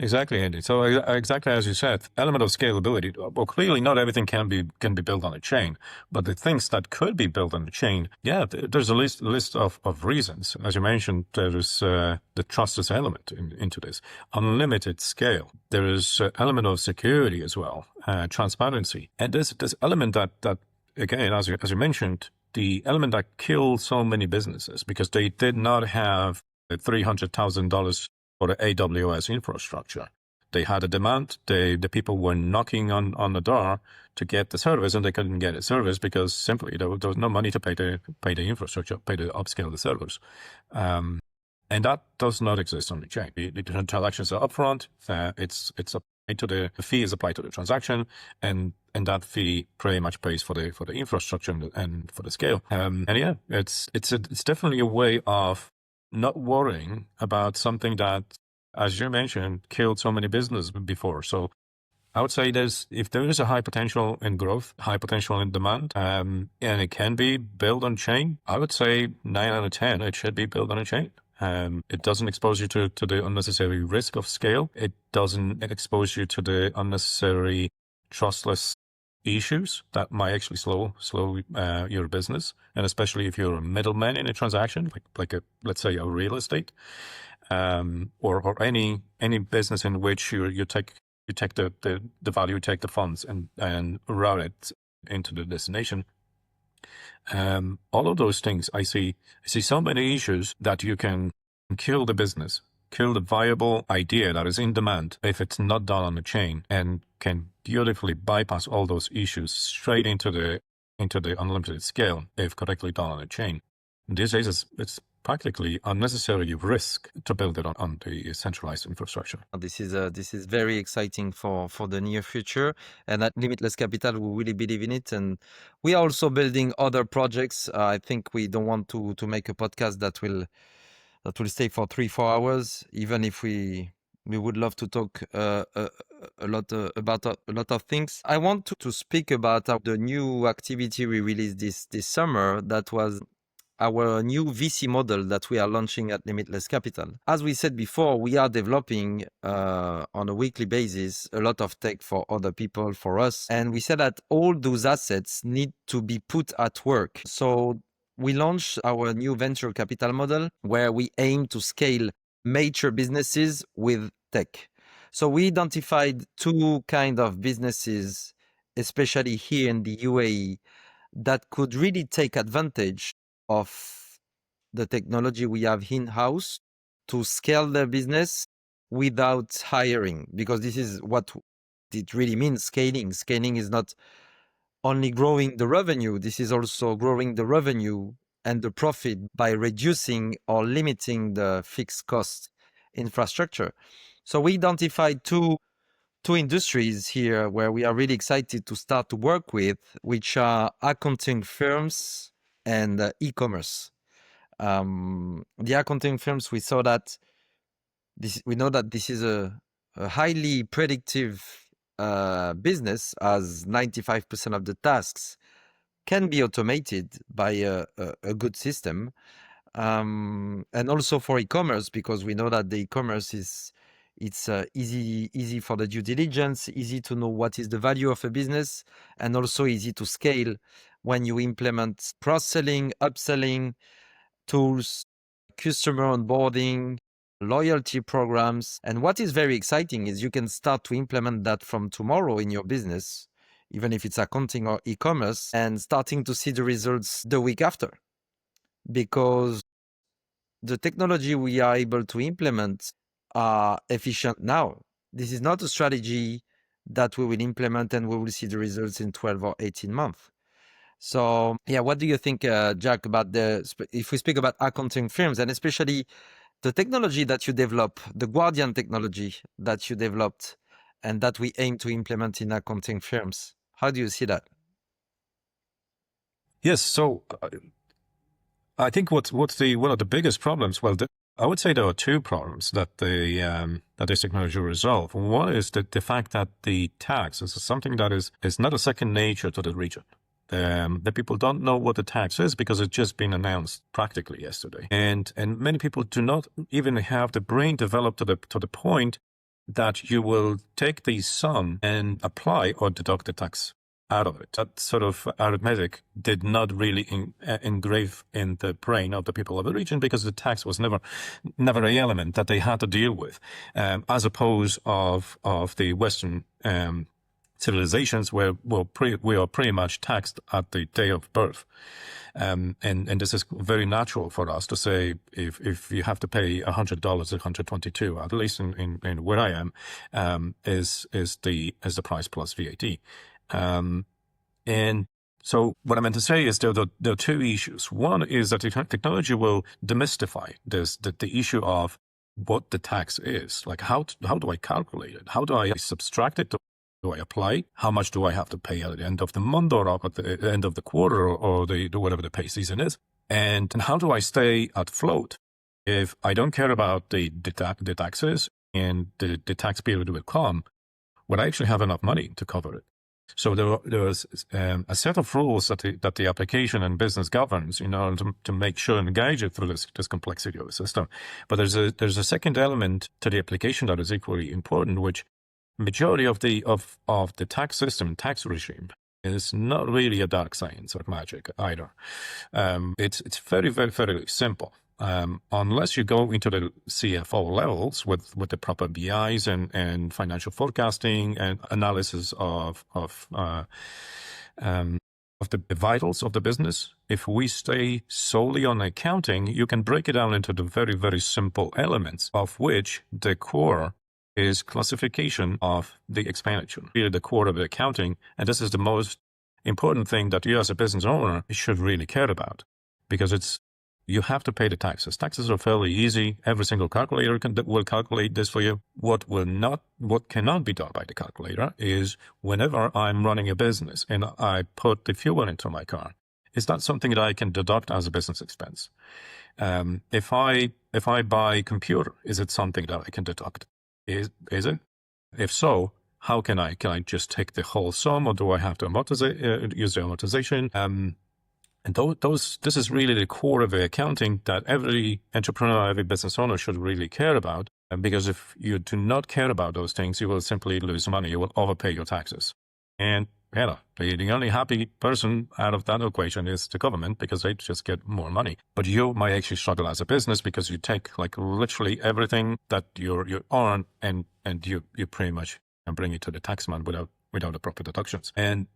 exactly, Hedi. So exactly as you said, element of scalability. Well, clearly not everything can be built on a chain, but the things that could be built on a chain, there's a list of reasons. As you mentioned, there is the trustless element into this. Unlimited scale. There is element of security as well, transparency, and this element that again, as you mentioned, the element that killed so many businesses because they did not have $300,000 for the AWS infrastructure. They had a demand. The people were knocking on the door to get the service, and they couldn't get a service because simply there was no money to pay the infrastructure, pay to upscale the servers. And that does not exist on the chain. The transactions are upfront. It's applied to the fee is applied to the transaction, and that fee pretty much pays for the infrastructure and for the scale. It's definitely a way of not worrying about something that, as you mentioned, killed so many businesses before. So I would say if there is a high potential in growth, high potential in demand, and it can be built on chain, I would say 9 out of 10, it should be built on a chain. It doesn't expose you to the unnecessary risk of scale. It doesn't expose you to the unnecessary trustless issues that might actually slow your business, and especially if you're a middleman in a transaction, like let's say a real estate, or any business in which you take the value, you take the funds and route it into the destination. All of those things, I see so many issues that you can kill the business, kill the viable idea that is in demand if it's not done on the chain, and can beautifully bypass all those issues straight into the unlimited scale if correctly done on the chain. These days, it's practically unnecessary risk to build it on the centralized infrastructure. This is very exciting for the near future, and at Limitless Capital we really believe in it, and we are also building other projects. I think we don't want to make a podcast that will stay for 3-4 hours, even if we would love to talk a lot about a lot of things. I want to speak about the new activity we released this summer. That was our new VC model that we are launching at Limitless Capital. As we said before, we are developing on a weekly basis a lot of tech for other people, for us. And we said that all those assets need to be put at work. So we launched our new venture capital model where we aim to scale major businesses with tech. So we identified 2 kind of businesses, especially here in the UAE, that could really take advantage of the technology we have in-house to scale their business without hiring, because this is what it really means, scaling. Scaling is not only growing the revenue, this is also growing the revenue and the profit by reducing or limiting the fixed cost infrastructure. So we identified two industries here where we are really excited to start to work with, which are accounting firms and e-commerce. The accounting firms, we know that this is a highly predictive business, as 95% of the tasks can be automated by a good system. And also for e-commerce, because we know that the e-commerce it's easy for the due diligence, easy to know what is the value of a business, and also easy to scale when you implement cross-selling, upselling tools, customer onboarding, loyalty programs. And what is very exciting is you can start to implement that from tomorrow in your business, even if it's accounting or e-commerce, and starting to see the results the week after. Because the technology we are able to implement are efficient now. This is not a strategy that we will implement and we will see the results in 12 or 18 months. So yeah, what do you think, Jack, about if we speak about accounting firms, and especially the technology that you develop, the Guardian technology that you developed and that we aim to implement in accounting firms? How do you see that? Yes, so I think what's one of the biggest problems, well, I would say there are 2 problems that this technology will resolve. One is the fact that the tax is something that is not a second nature to the region. The people don't know what the tax is because it's just been announced practically yesterday, and many people do not even have the brain developed to the point that you will take the sum and apply or deduct the tax out of it. That sort of arithmetic did not really engrave in the brain of the people of the region, because the tax was never an element that they had to deal with, as opposed of the Western civilizations where we are pretty much taxed at the day of birth. And this is very natural for us to say, if you have to pay $100, $122, at least in where I am, is the price plus VAT. And so what I meant to say is there are 2 issues. One is that the technology will demystify the issue of what the tax is. Like, how do I calculate it? How do I subtract it? Do I apply? How much do I have to pay at the end of the month, or at the end of the quarter, or whatever the pay season is? And how do I stay afloat if I don't care about the taxes and the tax period will come when I actually have enough money to cover it? So there was a set of rules that the application and business governs in order to make sure and guide you through this complexity of the system. But there's a second element to the application that is equally important, which majority of the tax system, tax regime, is not really a dark science or magic either. It's very, very, very simple. Unless you go into the CFO levels with the proper BIs and financial forecasting and analysis of the vitals of the business, if we stay solely on accounting, you can break it down into the very, very simple elements, of which the core is classification of the expenditure, really the core of the accounting. And this is the most important thing that you as a business owner should really care about, because you have to pay the taxes. Taxes are fairly easy. Every single calculator will calculate this for you. What cannot be done by the calculator is whenever I'm running a business and I put the fuel into my car, it's not something that I can deduct as a business expense. If I buy a computer, is it something that I can deduct? Is it? If so, how can I just take the whole sum, or do I have to use the amortization? And this is really the core of the accounting that every entrepreneur, every business owner should really care about. Because if you do not care about those things, you will simply lose money. You will overpay your taxes. And the only happy person out of that equation is the government, because they just get more money. But you might actually struggle as a business because you take like literally everything that you earn and you pretty much bring it to the taxman without the proper deductions. And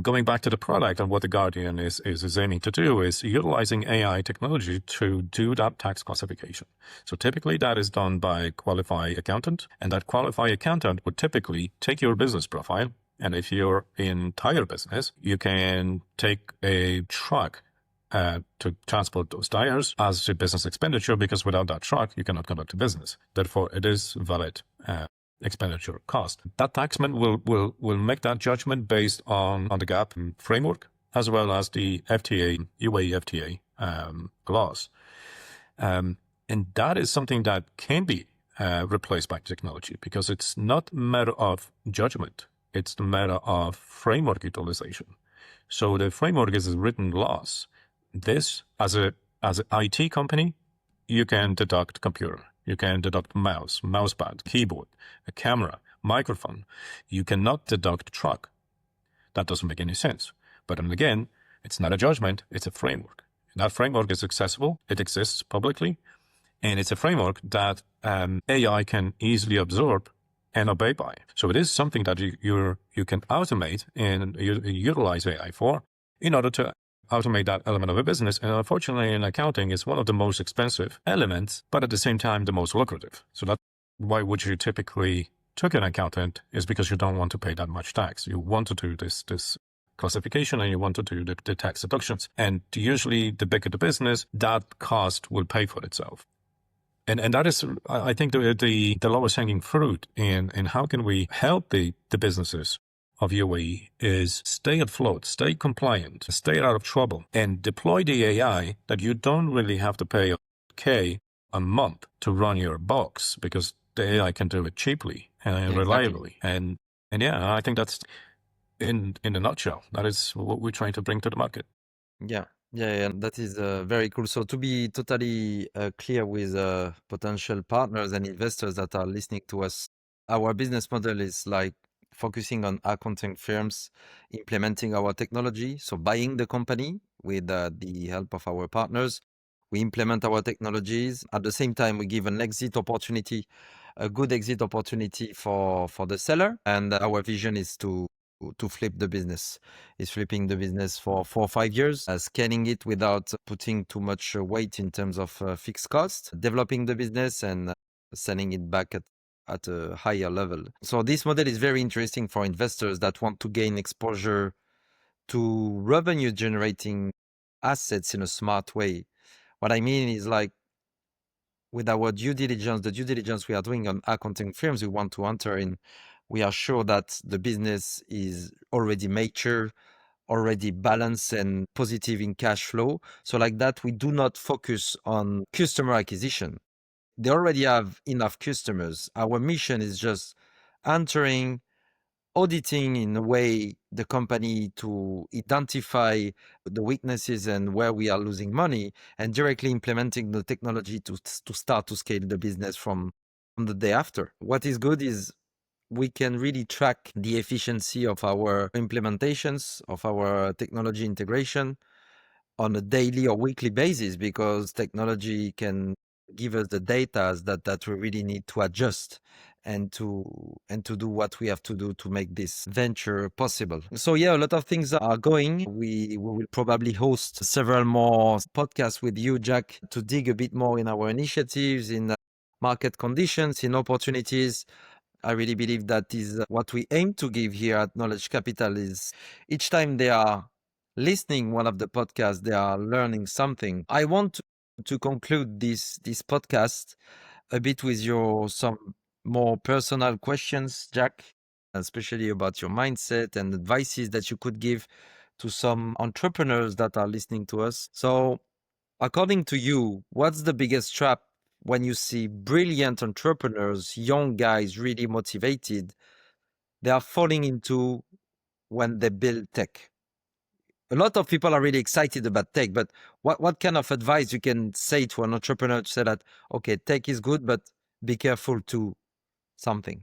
going back to the product and what the Guardian is aiming to do is utilizing AI technology to do that tax classification. So typically that is done by a qualified accountant, and that qualified accountant would typically take your business profile. And if you're in tire business, you can take a truck to transport those tires as a business expenditure, because without that truck, you cannot conduct a business. Therefore, it is valid expenditure cost. That taxman will make that judgment based on the GAAP framework, as well as the FTA, UAE FTA laws. And that is something that can be replaced by technology, because it's not a matter of judgment. It's a matter of framework utilization. So the framework is written laws. This, as an IT company, you can deduct computer. You can deduct mouse, mousepad, keyboard, a camera, microphone. You cannot deduct truck. That doesn't make any sense. But then again, it's not a judgment, it's a framework. That framework is accessible, it exists publicly, and it's a framework that AI can easily absorb and obey by. So it is something that you can automate and utilize AI for in order to automate that element of a business. And unfortunately, in accounting, it's one of the most expensive elements, but at the same time, the most lucrative. So that's why would you typically take an accountant, is because you don't want to pay that much tax. You want to do this classification, and you want to do the tax deductions. And usually the bigger the business, that cost will pay for itself. And that is, I think, the lowest hanging fruit in how can we help the businesses of UAE is stay afloat, stay compliant, stay out of trouble, and deploy the AI that you don't really have to pay $1,000 a month to run your box, because the AI can do it cheaply and reliably. Exactly. And yeah, I think that's in a nutshell, that is what we're trying to bring to the market. Yeah, that is very cool. So to be totally clear with potential partners and investors that are listening to us, our business model is like focusing on accounting firms implementing our technology. So buying the company with the help of our partners, we implement our technologies. At the same time, we give an exit opportunity, a good exit opportunity for the seller. And our vision is to flip the business, is flipping the business for 4 or 5 years, scaling it without putting too much weight in terms of fixed cost, developing the business and selling it back at a higher level. So this model is very interesting for investors that want to gain exposure to revenue generating assets in a smart way. What I mean is, like, with our due diligence, the due diligence we are doing on accounting firms we want to enter in, we are sure that the business is already mature, already balanced and positive in cash flow. So like that, we do not focus on customer acquisition. They already have enough customers. Our mission is just entering, auditing in a way the company to identify the weaknesses and where we are losing money, and directly implementing the technology to start to scale the business from the day after. What is good is we can really track the efficiency of our implementations, of our technology integration on a daily or weekly basis, because technology can give us the data that we really need to adjust and to do what we have to do to make this venture possible. So yeah, a lot of things are going. We will probably host several more podcasts with you, Jack, to dig a bit more in our initiatives, in market conditions, in opportunities. I really believe that is what we aim to give here at Knowledge Capital. Is each time they are listening one of the podcasts, they are learning something. I want to conclude this podcast a bit with some more personal questions, Jack, especially about your mindset and advices that you could give to some entrepreneurs that are listening to us. So according to you, what's the biggest trap when you see brilliant entrepreneurs, young guys, really motivated, they are falling into when they build tech? A lot of people are really excited about tech, but what kind of advice you can say to an entrepreneur to say that, okay, tech is good, but be careful to something?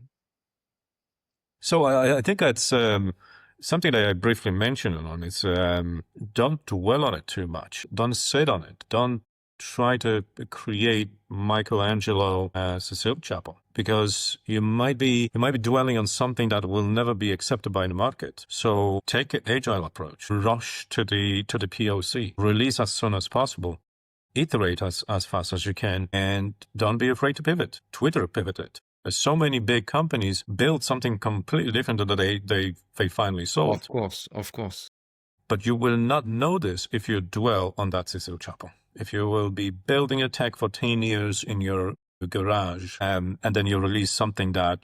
So I think that's something that I briefly mentioned on. It's don't dwell on it too much. Don't sit on it. Don't try to create Michelangelo as a silk chapel, because you might be dwelling on something that will never be accepted by the market. So take an agile approach. Rush to the POC. Release as soon as possible. Iterate as fast as you can, and don't be afraid to pivot. Twitter pivoted. So many big companies build something completely different than they finally sold. Of course. But you will not know this if you dwell on that silk chapel. If you will be building a tech for 10 years in your garage, and then you release something that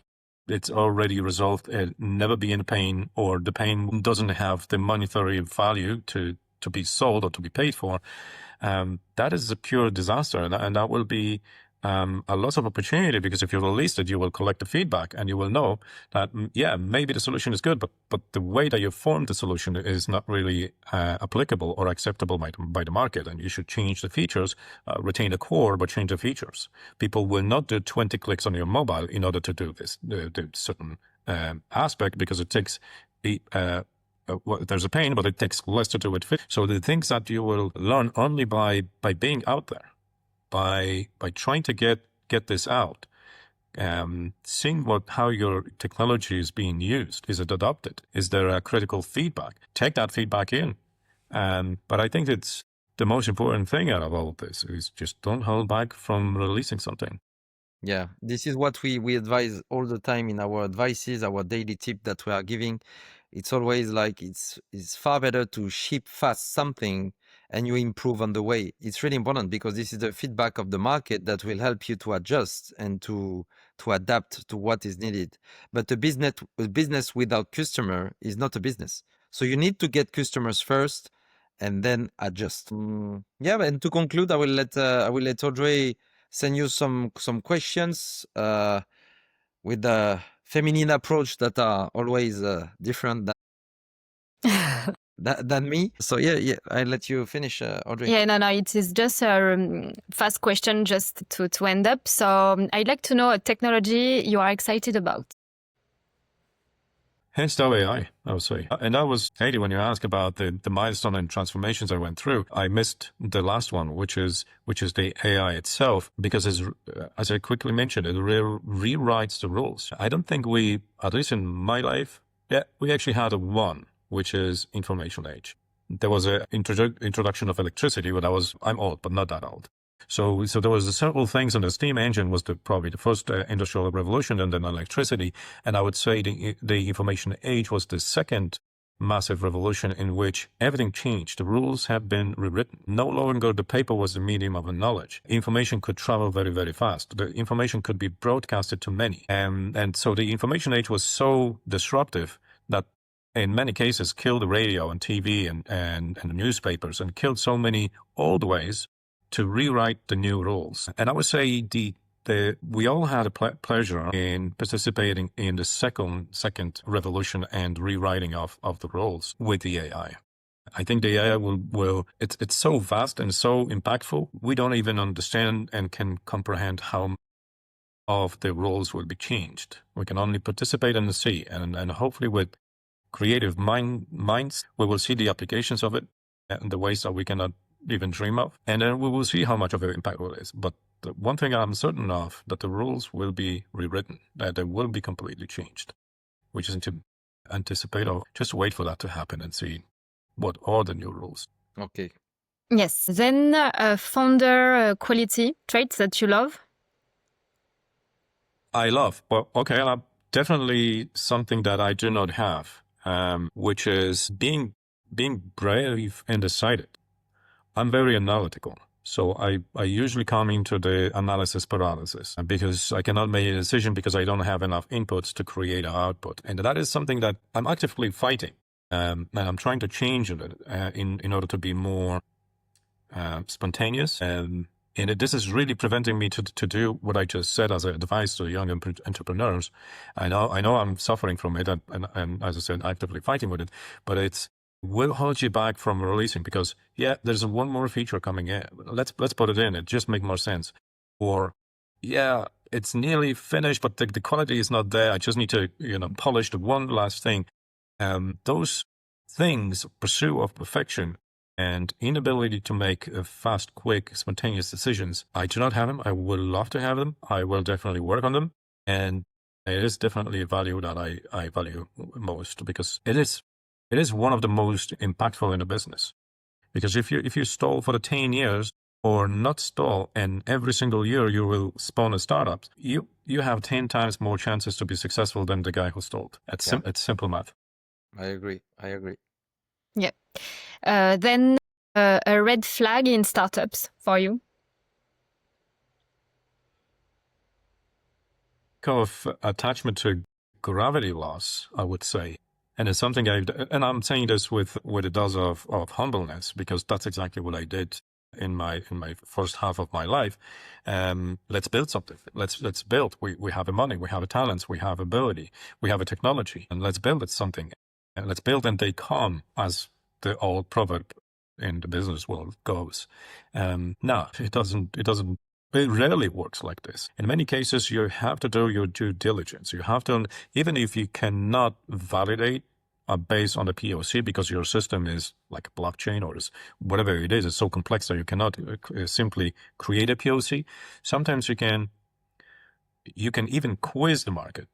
it's already resolved, never be in pain, or the pain doesn't have the monetary value to be sold or to be paid for, that is a pure disaster. And that will be a loss of opportunity, because if you release it, you will collect the feedback and you will know that, yeah, maybe the solution is good, but the way that you formed the solution is not really applicable or acceptable by the market, and you should change the features, retain the core, but change the features. People will not do 20 clicks on your mobile in order to do this, the certain aspect, because it takes there's a pain, but it takes less to do it. So the things that you will learn only by being out there, by trying to get this out, seeing how your technology is being used. Is it adopted? Is there a critical feedback? Take that feedback in. But I think it's the most important thing out of all of this is just don't hold back from releasing something. Yeah, this is what we advise all the time in our advices, our daily tip that we are giving. It's always like it's far better to ship fast something and you improve on the way. It's really important, because this is the feedback of the market that will help you to adjust and to adapt to what is needed. But a business without customer is not a business. So you need to get customers first and then adjust. Yeah, and to conclude, I will let Audrey send you some questions with the feminine approach that are always different than me. So yeah, I'll let you finish, Audrey. Yeah, no, it is just a fast question just to end up. So I'd like to know a technology you are excited about. Hence the AI, I would say. And that was, Hedi, when you asked about the milestone and transformations I went through, I missed the last one, which is the AI itself, because as I quickly mentioned, it rewrites the rules. I don't think we, at least in my life, we actually had one, which is information age. There was an introduction of electricity, but I'm old, but not that old. So there was several things, and the steam engine was probably the first industrial revolution, and then electricity. And I would say the information age was the second massive revolution in which everything changed. The rules have been rewritten. No longer the paper was the medium of knowledge. Information could travel very, very fast. The information could be broadcasted to many. And so the information age was so disruptive that in many cases killed the radio and TV and the newspapers, and killed so many old ways to rewrite the new rules. And I would say the we all had a pleasure in participating in the second revolution and rewriting of the roles with the AI. I think the AI it's so vast and so impactful. We don't even understand and can comprehend how of the roles will be changed. We can only participate and see, and hopefully with creative minds, we will see the applications of it in the ways that we cannot even dream of, and then we will see how much of an impact it is. But the one thing I'm certain of, that the rules will be rewritten, that they will be completely changed. We just need to anticipate or just wait for that to happen and see what are the new rules. Okay. Yes. Then founder quality traits that you love? I love, but okay, definitely something that I do not have, which is being brave and decided. I'm very analytical. So I usually come into the analysis paralysis because I cannot make a decision because I don't have enough inputs to create an output. And that is something that I'm actively fighting. And I'm trying to change it in order to be more spontaneous. And this is really preventing me to do what I just said as advice to young entrepreneurs. I know I'm suffering from it, and as I said, actively fighting with it, but it's will hold you back from releasing because there's one more feature coming in. Let's put it in. It just makes more sense. Or it's nearly finished, but the quality is not there. I just need to polish the one last thing. Those things, pursuit of perfection and inability to make fast, quick, spontaneous decisions, I do not have them. I would love to have them. I will definitely work on them, and it is definitely a value that I value most because it is one of the most impactful in the business. Because if you stall for the 10 years or not stall, and every single year you will spawn a startup, you have 10 times more chances to be successful than the guy who stalled. It's simple math. I agree. Yeah. Then a red flag in startups for you? Of attachment to gravity loss, I would say. And it's something and I'm saying this with a dose of humbleness, because that's exactly what I did in my first half of my life. Let's build something. Let's build. We have the money, we have the talents, we have ability, we have a technology, and let's build something. And let's build and they come, as the old proverb in the business world goes. No, it doesn't. It rarely works like this. In many cases, you have to do your due diligence. You have to, even if you cannot validate based on the POC, because your system is like a blockchain or whatever it is, it's so complex that you cannot simply create a POC. Sometimes you can even quiz the market.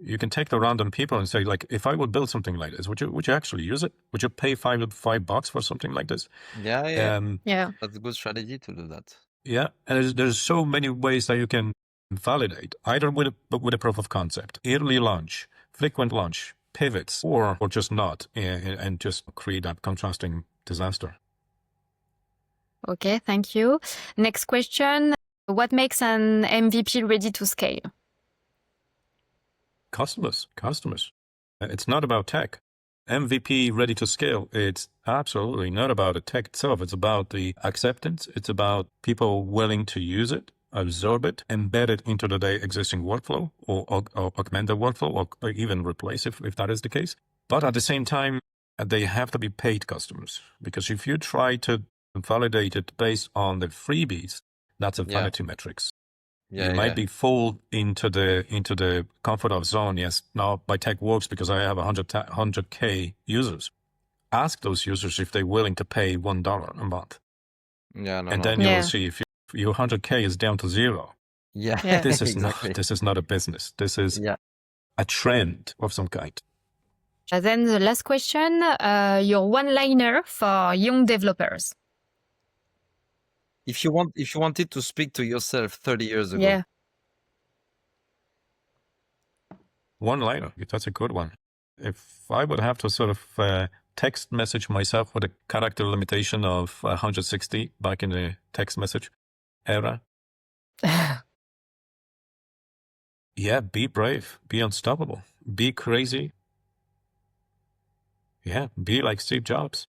You can take the random people and say, like, if I would build something like this, would you actually use it? Would you pay $5 for something like this? Yeah. That's a good strategy to do that. Yeah, and there's so many ways that you can validate, either with a proof of concept, early launch, frequent launch, pivots, or just not, and just create that contrasting disaster. Okay, thank you. Next question. What makes an MVP ready to scale? Customers. It's not about tech. MVP ready to scale, it's absolutely not about the tech itself. It's about the acceptance. It's about people willing to use it, absorb it, embed it into the existing workflow, or augment the workflow, or even replace if that is the case. But at the same time, they have to be paid customers, because if you try to validate it based on the freebies, that's a vanity metrics. You might be fooled into the comfort of zone. Yes, now my tech works because I have 100K users. Ask those users if they're willing to pay $1 a month. Then you'll see if your 100K is down to zero. This is not a business. This is a trend of some kind. Then the last question, your one-liner for young developers. If you wanted to speak to yourself 30 years ago. One-liner, that's a good one. If I would have to sort of text message myself with a character limitation of 160 back in the text message era. Be brave, be unstoppable, be crazy. Be like Steve Jobs.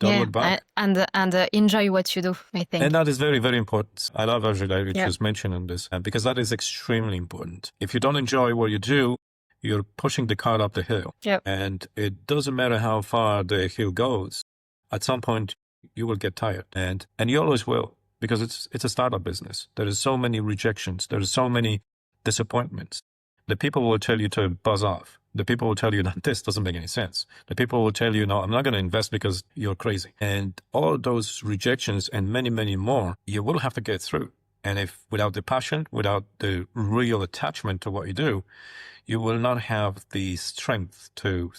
Don't look back. And enjoy what you do, I think. And that is very, very important. I love Angela, which Yeah. was mentioning this, because that is extremely important. If you don't enjoy what you do, you're pushing the cart up the hill. Yep. And it doesn't matter how far the hill goes. At some point, you will get tired. And you always will, because it's a startup business. There is so many rejections. There is so many disappointments. The people will tell you to buzz off. The people will tell you that this doesn't make any sense. The people will tell you, no, I'm not going to invest because you're crazy. And all those rejections and many, many more, you will have to get through. And if without the passion, without the real attachment to what you do, you will not have the strength to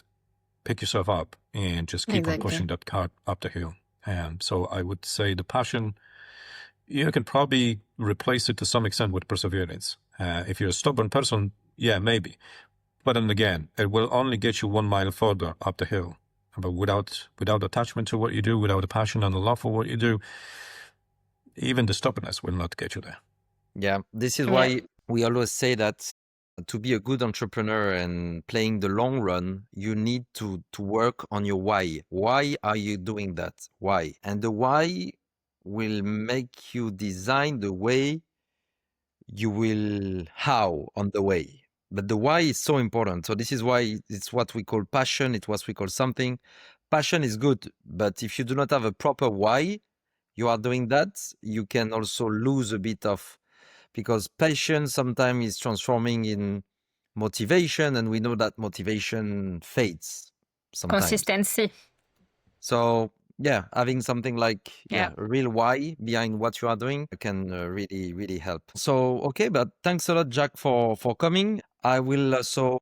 pick yourself up and just keep on pushing that cart up the hill. And so I would say the passion, you can probably replace it to some extent with perseverance. If you're a stubborn person, yeah, maybe. But then again, it will only get you 1 mile further up the hill. But without attachment to what you do, without a passion and a love for what you do, even the stubbornness will not get you there. Yeah, this is why we always say that to be a good entrepreneur and playing the long run, you need to work on your why. Why are you doing that? Why? And the why will make you design the way you will how on the way. But the why is so important. So this is why it's what we call passion. It's what we call something. Passion is good, but if you do not have a proper why you are doing that, you can also lose a bit of, because passion sometimes is transforming in motivation, and we know that motivation fades sometimes. Consistency. So yeah, having something like a real why behind what you are doing can really, really help. So, okay, but thanks a lot, Jack, for coming. I will, so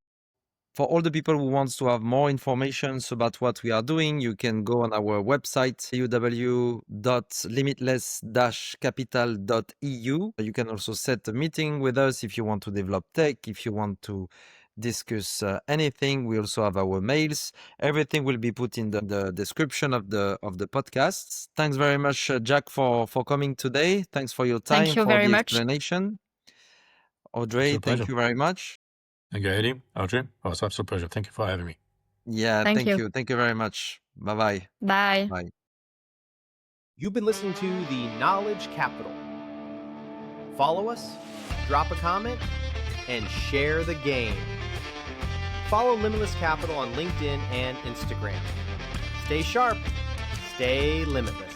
for all the people who wants to have more information about what we are doing, you can go on our website, www.limitless-capital.eu. You can also set a meeting with us if you want to develop tech, if you want to discuss anything. We also have our mails. Everything will be put in the description of the podcasts. Thanks very much, Jack, for coming today. Thanks for your time, Thank you for very the much. explanation. Audrey, thank you very much. Thank you, Hedi. Audrey, oh, it's an absolute pleasure. Thank you for having me. Yeah, Thank you. Thank you very much. Bye-bye. Bye. Bye. You've been listening to The Knowledge Capital. Follow us, drop a comment, and share the game. Follow Limitless Capital on LinkedIn and Instagram. Stay sharp, stay limitless.